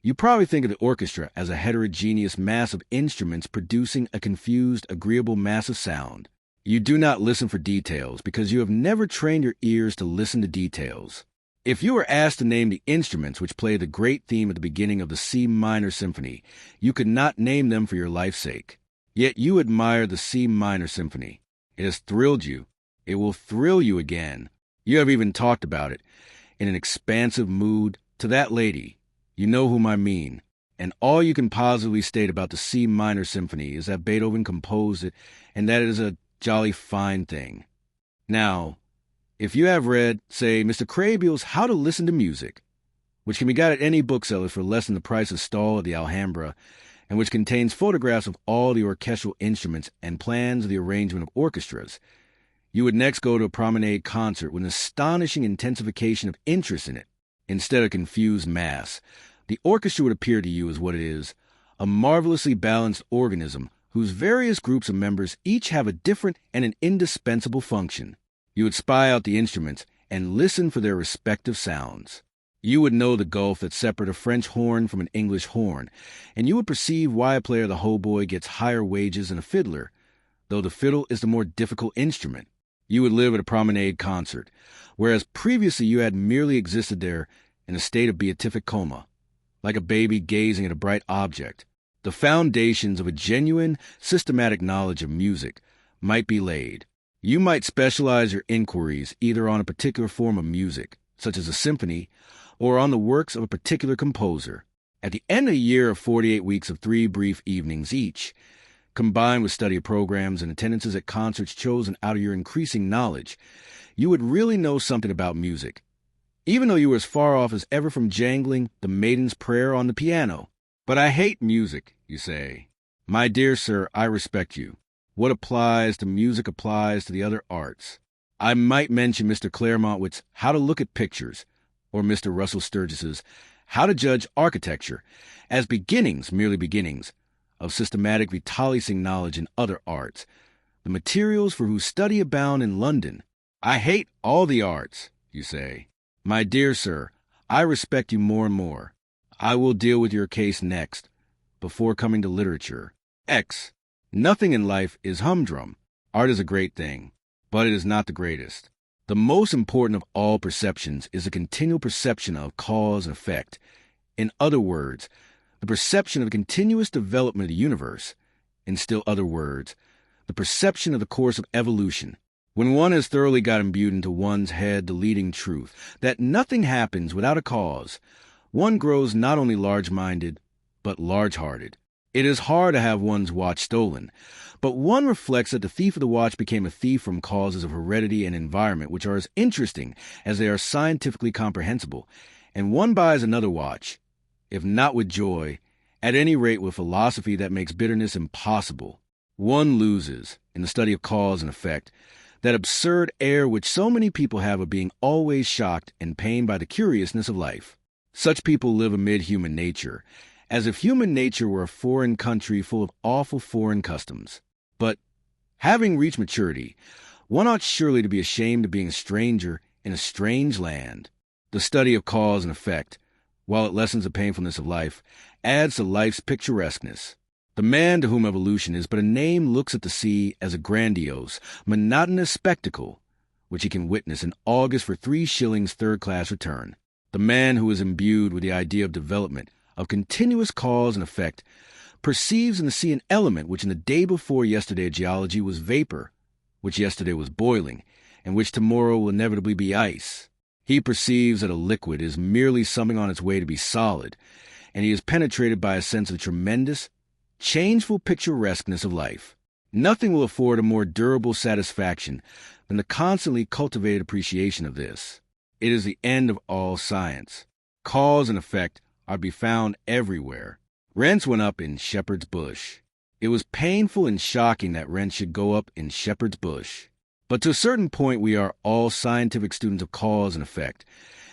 you probably think of the orchestra as a heterogeneous mass of instruments producing a confused, agreeable mass of sound. You do not listen for details because you have never trained your ears to listen to details. If you were asked to name the instruments which play the great theme at the beginning of the C minor symphony, you could not name them for your life's sake. Yet you admire the C minor symphony. It has thrilled you. It will thrill you again. You have even talked about it, in an expansive mood, to that lady. You know whom I mean, and all you can positively state about the C minor symphony is that Beethoven composed it and that it is a jolly fine thing. Now, if you have read, say, Mr. Krehbiel's How to Listen to Music, which can be got at any bookseller for less than the price of stall at the Alhambra, and which contains photographs of all the orchestral instruments and plans of the arrangement of orchestras, you would next go to a promenade concert with an astonishing intensification of interest in it. Instead of confused mass, the orchestra would appear to you as what it is, a marvelously balanced organism whose various groups of members each have a different and an indispensable function. You would spy out the instruments and listen for their respective sounds. You would know the gulf that separates a French horn from an English horn, and you would perceive why a player of the hautboy gets higher wages than a fiddler, though the fiddle is the more difficult instrument. You would live at a promenade concert, whereas previously you had merely existed there in a state of beatific coma, like a baby gazing at a bright object. The foundations of a genuine, systematic knowledge of music might be laid. You might specialize your inquiries either on a particular form of music, such as a symphony, or on the works of a particular composer. At the end of a year of 48 weeks of 3 brief evenings each, combined with study of programs and attendances at concerts chosen out of your increasing knowledge, you would really know something about music, even though you were as far off as ever from jangling the Maiden's Prayer on the piano. But I hate music, you say. My dear sir, I respect you. What applies to music applies to the other arts. I might mention Mr. Claremont's How to Look at Pictures, or Mr. Russell Sturgis's How to Judge Architecture, as beginnings, merely beginnings, of systematic vitalising knowledge in other arts, the materials for whose study abound in London. I hate all the arts, you say. My dear sir, I respect you more and more. I will deal with your case next, before coming to literature. X. Nothing in life is humdrum. Art is a great thing, but it is not the greatest. The most important of all perceptions is the continual perception of cause and effect. In other words, the perception of the continuous development of the universe. In still other words, the perception of the course of evolution. When one has thoroughly got imbued into one's head the leading truth that nothing happens without a cause, one grows not only large-minded, but large-hearted. It is hard to have one's watch stolen, but one reflects that the thief of the watch became a thief from causes of heredity and environment which are as interesting as they are scientifically comprehensible, and one buys another watch, if not with joy, at any rate with philosophy that makes bitterness impossible. One loses, in the study of cause and effect, that absurd air which so many people have of being always shocked and pained by the curiousness of life. Such people live amid human nature, as if human nature were a foreign country full of awful foreign customs. But, having reached maturity, one ought surely to be ashamed of being a stranger in a strange land. The study of cause and effect, while it lessens the painfulness of life, adds to life's picturesqueness. The man to whom evolution is but a name looks at the sea as a grandiose, monotonous spectacle, which he can witness in August for 3 shillings third-class return. The man who is imbued with the idea of development, of continuous cause and effect, perceives in the sea an element which in the day before yesterday of geology was vapor, which yesterday was boiling, and which tomorrow will inevitably be ice. He perceives that a liquid is merely something on its way to be solid, and he is penetrated by a sense of the tremendous, changeful picturesqueness of life. Nothing will afford a more durable satisfaction than the constantly cultivated appreciation of this. It is the end of all science. Cause and effect are to be found everywhere. Rents went up in Shepherd's Bush. It was painful and shocking that rents should go up in Shepherd's Bush. But to a certain point we are all scientific students of cause and effect,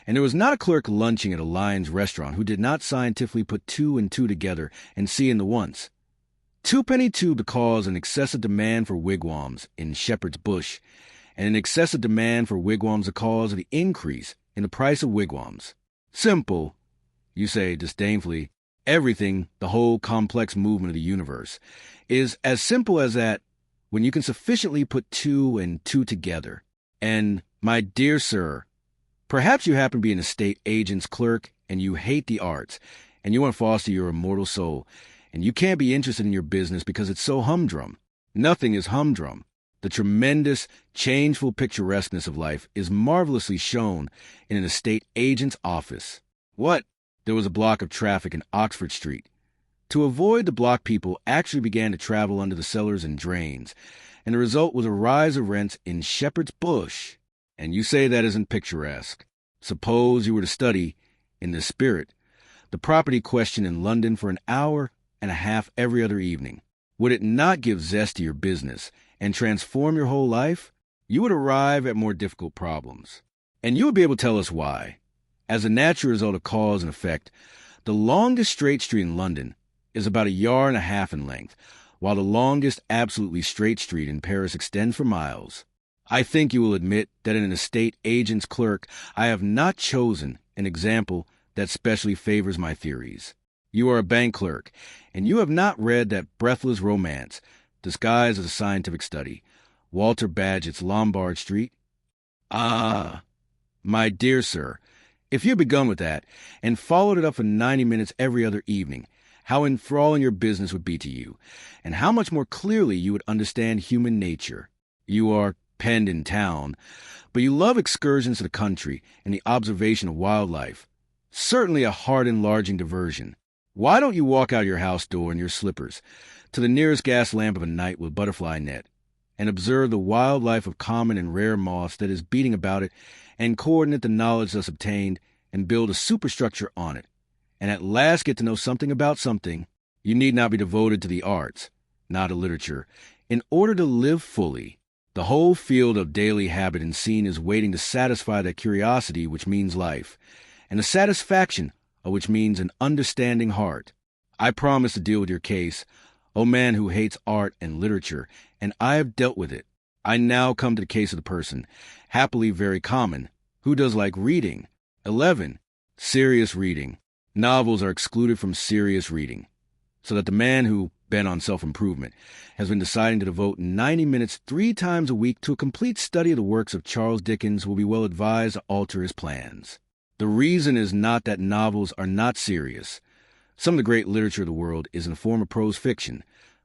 and there was not a clerk lunching at a Lyons restaurant who did not scientifically put 2 and 2 together and see in the once. Twopenny Tube the cause an excessive demand for wigwams in Shepherd's Bush, and an excessive demand for wigwams the cause of the increase in the price of wigwams. Simple, you say disdainfully. Everything, the whole complex movement of the universe, is as simple as that when you can sufficiently put 2 and 2 together. And, my dear sir, perhaps you happen to be an estate agent's clerk and you hate the arts, and you want to foster your immortal soul, and you can't be interested in your business because it's so humdrum. Nothing is humdrum. The tremendous, changeful picturesqueness of life is marvelously shown in an estate agent's office. What? There was a block of traffic in Oxford Street. To avoid the block, people actually began to travel under the cellars and drains, and the result was a rise of rents in Shepherd's Bush. And you say that isn't picturesque. Suppose you were to study, in this spirit, the property question in London for an hour and a half every other evening. Would it not give zest to your business and transform your whole life? You would arrive at more difficult problems. And you would be able to tell us why. As a natural result of cause and effect, the longest straight street in London is about 1.5 yards in length, while the longest absolutely straight street in Paris extends for miles. I think you will admit that in an estate agent's clerk, I have not chosen an example that specially favors my theories. You are a bank clerk, and you have not read that breathless romance, disguised as a scientific study, Walter Bagehot's Lombard Street. Ah, my dear sir, if you had begun with that, and followed it up for 90 minutes every other evening, how enthralling your business would be to you, and how much more clearly you would understand human nature. You are penned in town, but you love excursions to the country and the observation of wildlife. Certainly a heart-enlarging diversion. Why don't you walk out of your house door in your slippers to the nearest gas lamp of a night with butterfly net, and observe the wildlife of common and rare moths that is beating about it, and coordinate the knowledge thus obtained, and build a superstructure on it, and at last get to know something about something? You need not be devoted to the arts, not to literature, in order to live fully. The whole field of daily habit and scene is waiting to satisfy that curiosity which means life, and the satisfaction of which means an understanding heart. I promise to deal with your case, O man who hates art and literature, and I have dealt with it. I now come to the case of the person, happily very common, who does like reading. 11. Serious reading. Novels are excluded from serious reading, so that the man who, bent on self-improvement, has been deciding to devote 90 minutes 3 times a week to a complete study of the works of Charles Dickens will be well advised to alter his plans. The reason is not that novels are not serious. Some of the great literature of the world is in the form of prose fiction.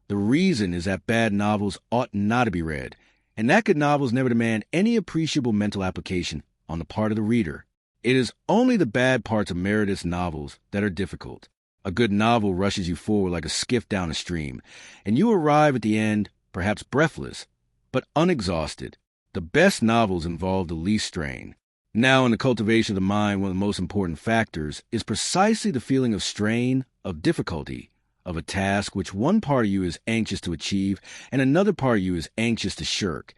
The reason is that bad novels ought not to be read, and that good novels never demand any appreciable mental application on the part of the reader. It is only the bad parts of Meredith's novels that are difficult. A good novel rushes you forward like a skiff down a stream, and you arrive at the end, perhaps breathless, but unexhausted. The best novels involve the least strain. Now, in the cultivation of the mind, one of the most important factors is precisely the feeling of strain, of difficulty, of a task which one part of you is anxious to achieve and another part of you is anxious to shirk,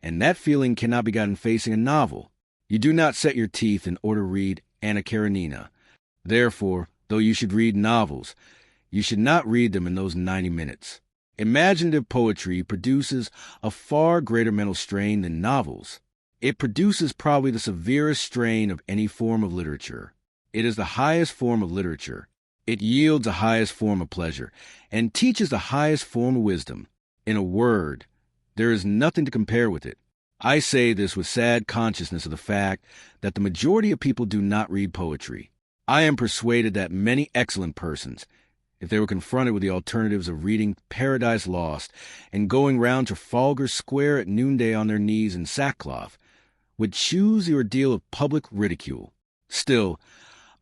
and that feeling cannot be gotten facing a novel. You do not set your teeth in order to read Anna Karenina. Therefore, though you should read novels, you should not read them in those 90 minutes. Imaginative poetry produces a far greater mental strain than novels. It produces probably the severest strain of any form of literature. It is the highest form of literature. It yields the highest form of pleasure, and teaches the highest form of wisdom. In a word, there is nothing to compare with it. I say this with sad consciousness of the fact that the majority of people do not read poetry. I am persuaded that many excellent persons, if they were confronted with the alternatives of reading Paradise Lost and going round Trafalgar Square at noonday on their knees in sackcloth, would choose the ordeal of public ridicule. Still,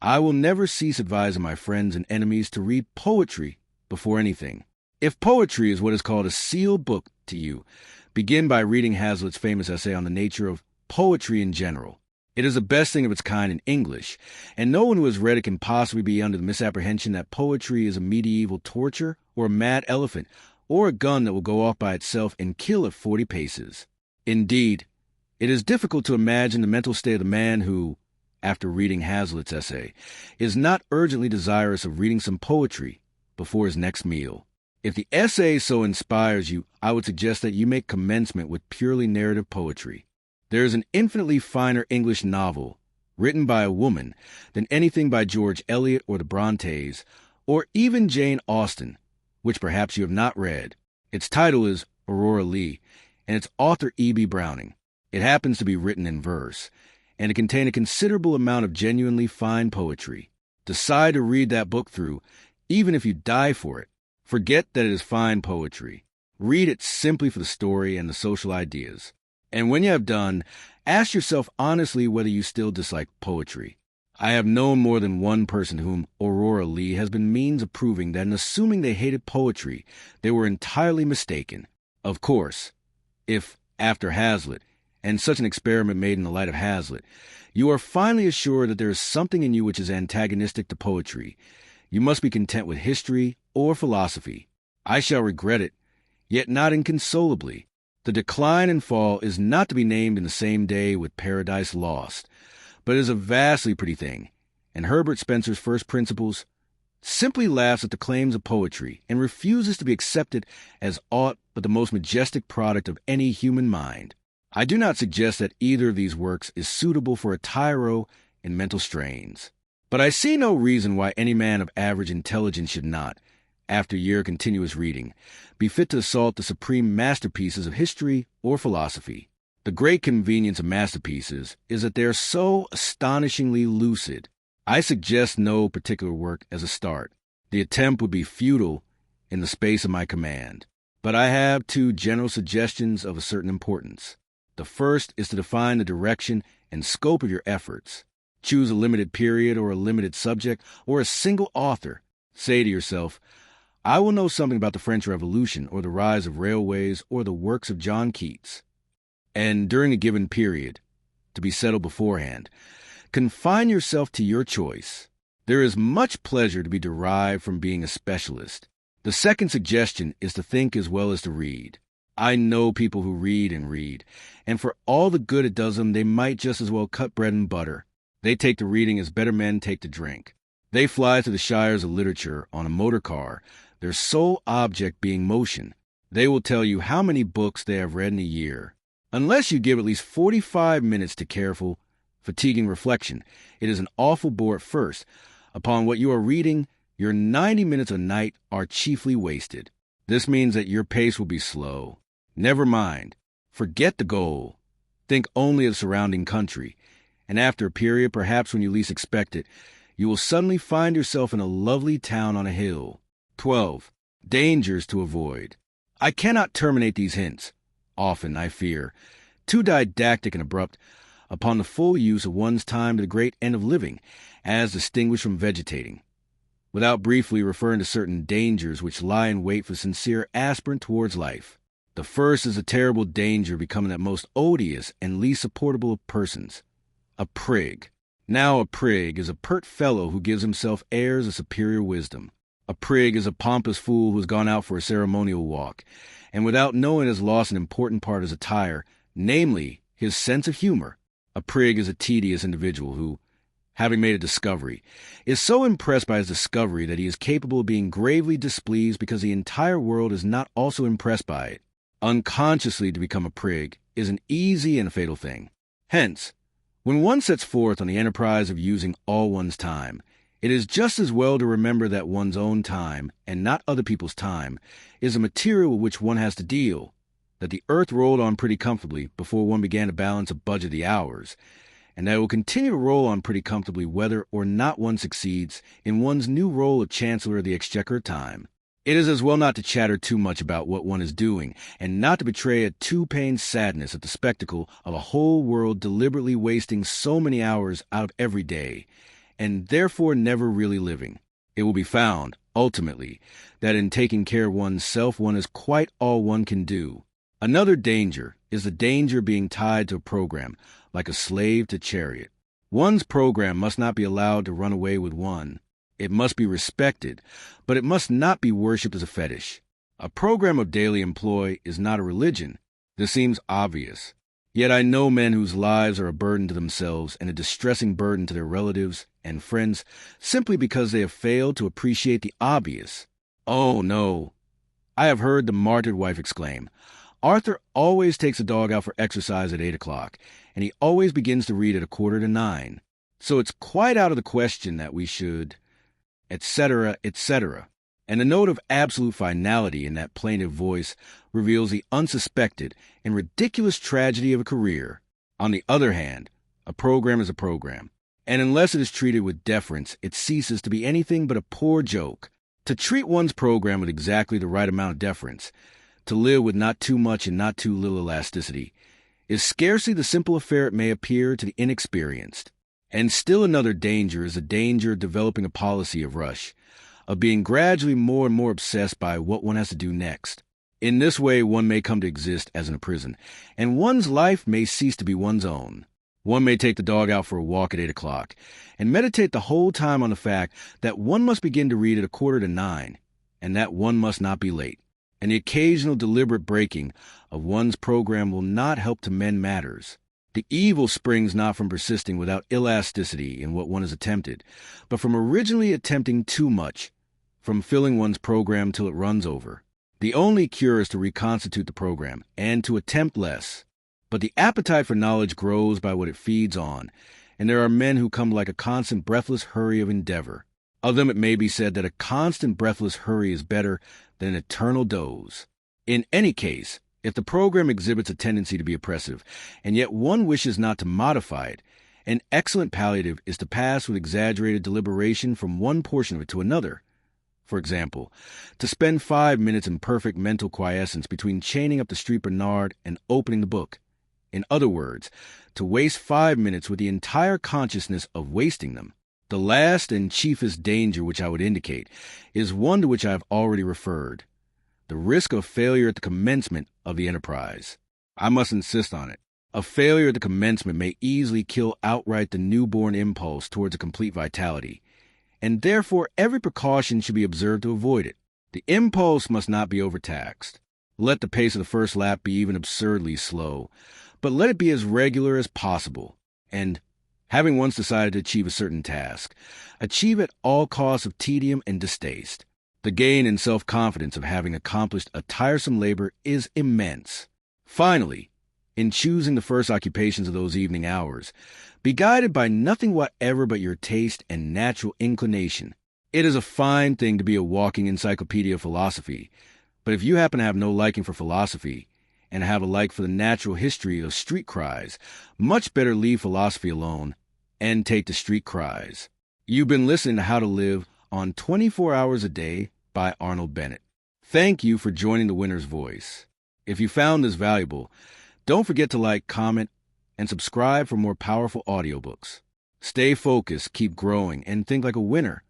I will never cease advising my friends and enemies to read poetry before anything. If poetry is what is called a sealed book to you, begin by reading Hazlitt's famous essay on the nature of poetry in general. It is the best thing of its kind in English, and no one who has read it can possibly be under the misapprehension that poetry is a medieval torture, or a mad elephant, or a gun that will go off by itself and kill at 40 paces. Indeed, it is difficult to imagine the mental state of the man who, after reading Hazlitt's essay, is not urgently desirous of reading some poetry before his next meal. If the essay so inspires you, I would suggest that you make commencement with purely narrative poetry. There is an infinitely finer English novel, written by a woman, than anything by George Eliot or the Brontes, or even Jane Austen, which perhaps you have not read. Its title is Aurora Leigh, and its author E.B. Browning. It happens to be written in verse, and it contains a considerable amount of genuinely fine poetry. Decide to read that book through, even if you die for it. Forget that it is fine poetry. Read it simply for the story and the social ideas. And when you have done, ask yourself honestly whether you still dislike poetry. I have known more than one person whom Aurora Leigh has been means of proving that in assuming they hated poetry, they were entirely mistaken. Of course, if, after Hazlitt, and such an experiment made in the light of Hazlitt, you are finally assured that there is something in you which is antagonistic to poetry, you must be content with history or philosophy. I shall regret it, yet not inconsolably. The decline and fall is not to be named in the same day with Paradise Lost, but is a vastly pretty thing, and Herbert Spencer's First Principles, simply laughs at the claims of poetry and refuses to be accepted as aught but the most majestic product of any human mind. I do not suggest that either of these works is suitable for a tyro in mental strains. But I see no reason why any man of average intelligence should not, after year of continuous reading, be fit to assault the supreme masterpieces of history or philosophy. The great convenience of masterpieces is that they are so astonishingly lucid. I suggest no particular work as a start. The attempt would be futile in the space of my command. But I have two general suggestions of a certain importance. The first is to define the direction and scope of your efforts. Choose a limited period or a limited subject or a single author. Say to yourself, I will know something about the French Revolution or the rise of railways or the works of John Keats. And during a given period, to be settled beforehand, confine yourself to your choice. There is much pleasure to be derived from being a specialist. The second suggestion is to think as well as to read. I know people who read, and for all the good it does them, they might just as well cut bread and butter. They take to reading as better men take to drink. They fly through the shires of literature on a motor car, their sole object being motion. They will tell you how many books they have read in a year. Unless you give at least 45 minutes to careful, fatiguing reflection, it is an awful bore at first. Upon what you are reading, your 90 minutes a night are chiefly wasted. This means that your pace will be slow. Never mind. Forget the goal. Think only of the surrounding country. And after a period, perhaps when you least expect it, you will suddenly find yourself in a lovely town on a hill. 12. Dangers to avoid. I cannot terminate these hints, often, I fear, too didactic and abrupt, upon the full use of one's time to the great end of living, as distinguished from vegetating, without briefly referring to certain dangers which lie in wait for sincere aspirant towards life. The first is a terrible danger of becoming that most odious and least supportable of persons, a prig. Now a prig is a pert fellow who gives himself airs of superior wisdom. A prig is a pompous fool who has gone out for a ceremonial walk, and without knowing has lost an important part of his attire, namely, his sense of humor. A prig is a tedious individual who, having made a discovery, is so impressed by his discovery that he is capable of being gravely displeased because the entire world is not also impressed by it. Unconsciously to become a prig is an easy and fatal thing. Hence, when one sets forth on the enterprise of using all one's time, it is just as well to remember that one's own time, and not other people's time, is a material with which one has to deal, that the earth rolled on pretty comfortably before one began to balance a budget of the hours, and that it will continue to roll on pretty comfortably whether or not one succeeds in one's new role of Chancellor of the Exchequer of Time. It is as well not to chatter too much about what one is doing, and not to betray a too-pained sadness at the spectacle of a whole world deliberately wasting so many hours out of every day, and therefore never really living. It will be found, ultimately, that in taking care of one's self one is quite all one can do. Another danger is the danger of being tied to a program, like a slave to chariot. One's program must not be allowed to run away with one. It must be respected, but it must not be worshipped as a fetish. A program of daily employ is not a religion. This seems obvious. Yet I know men whose lives are a burden to themselves and a distressing burden to their relatives and friends simply because they have failed to appreciate the obvious. Oh, no. I have heard the martyred wife exclaim, Arthur always takes the dog out for exercise at 8 o'clock, and he always begins to read at 8:45. So it's quite out of the question that we should, etc., etc. And the note of absolute finality in that plaintive voice reveals the unsuspected and ridiculous tragedy of a career. On the other hand, a program is a program, and unless it is treated with deference, it ceases to be anything but a poor joke. To treat one's program with exactly the right amount of deference, to live with not too much and not too little elasticity, is scarcely the simple affair it may appear to the inexperienced. And still another danger is the danger of developing a policy of rush, of being gradually more and more obsessed by what one has to do next. In this way, one may come to exist as in a prison, and one's life may cease to be one's own. One may take the dog out for a walk at 8 o'clock, and meditate the whole time on the fact that one must begin to read at 8:45, and that one must not be late. And the occasional deliberate breaking of one's program will not help to mend matters. The evil springs not from persisting without elasticity in what one has attempted, but from originally attempting too much, from filling one's program till it runs over. The only cure is to reconstitute the program and to attempt less. But the appetite for knowledge grows by what it feeds on, and there are men who come like a constant breathless hurry of endeavor. Of them it may be said that a constant breathless hurry is better than an eternal doze. In any case, if the program exhibits a tendency to be oppressive, and yet one wishes not to modify it, an excellent palliative is to pass with exaggerated deliberation from one portion of it to another. For example, to spend 5 minutes in perfect mental quiescence between chaining up the Street Bernard and opening the book. In other words, to waste 5 minutes with the entire consciousness of wasting them. The last and chiefest danger which I would indicate is one to which I have already referred: the risk of failure at the commencement of the enterprise. I must insist on it. A failure at the commencement may easily kill outright the newborn impulse towards a complete vitality, and therefore every precaution should be observed to avoid it. The impulse must not be overtaxed. Let the pace of the first lap be even absurdly slow, but let it be as regular as possible, and, having once decided to achieve a certain task, achieve at all costs of tedium and distaste. The gain in self-confidence of having accomplished a tiresome labor is immense. Finally, in choosing the first occupations of those evening hours, be guided by nothing whatever but your taste and natural inclination. It is a fine thing to be a walking encyclopedia of philosophy, but if you happen to have no liking for philosophy, and have a like for the natural history of street cries, much better leave philosophy alone and take to street cries. You've been listening to How to Live on 24 Hours a Day by Arnold Bennett. Thank you for joining the Winner's Voice. If you found this valuable, don't forget to like, comment, and subscribe for more powerful audiobooks. Stay focused, keep growing, and think like a winner.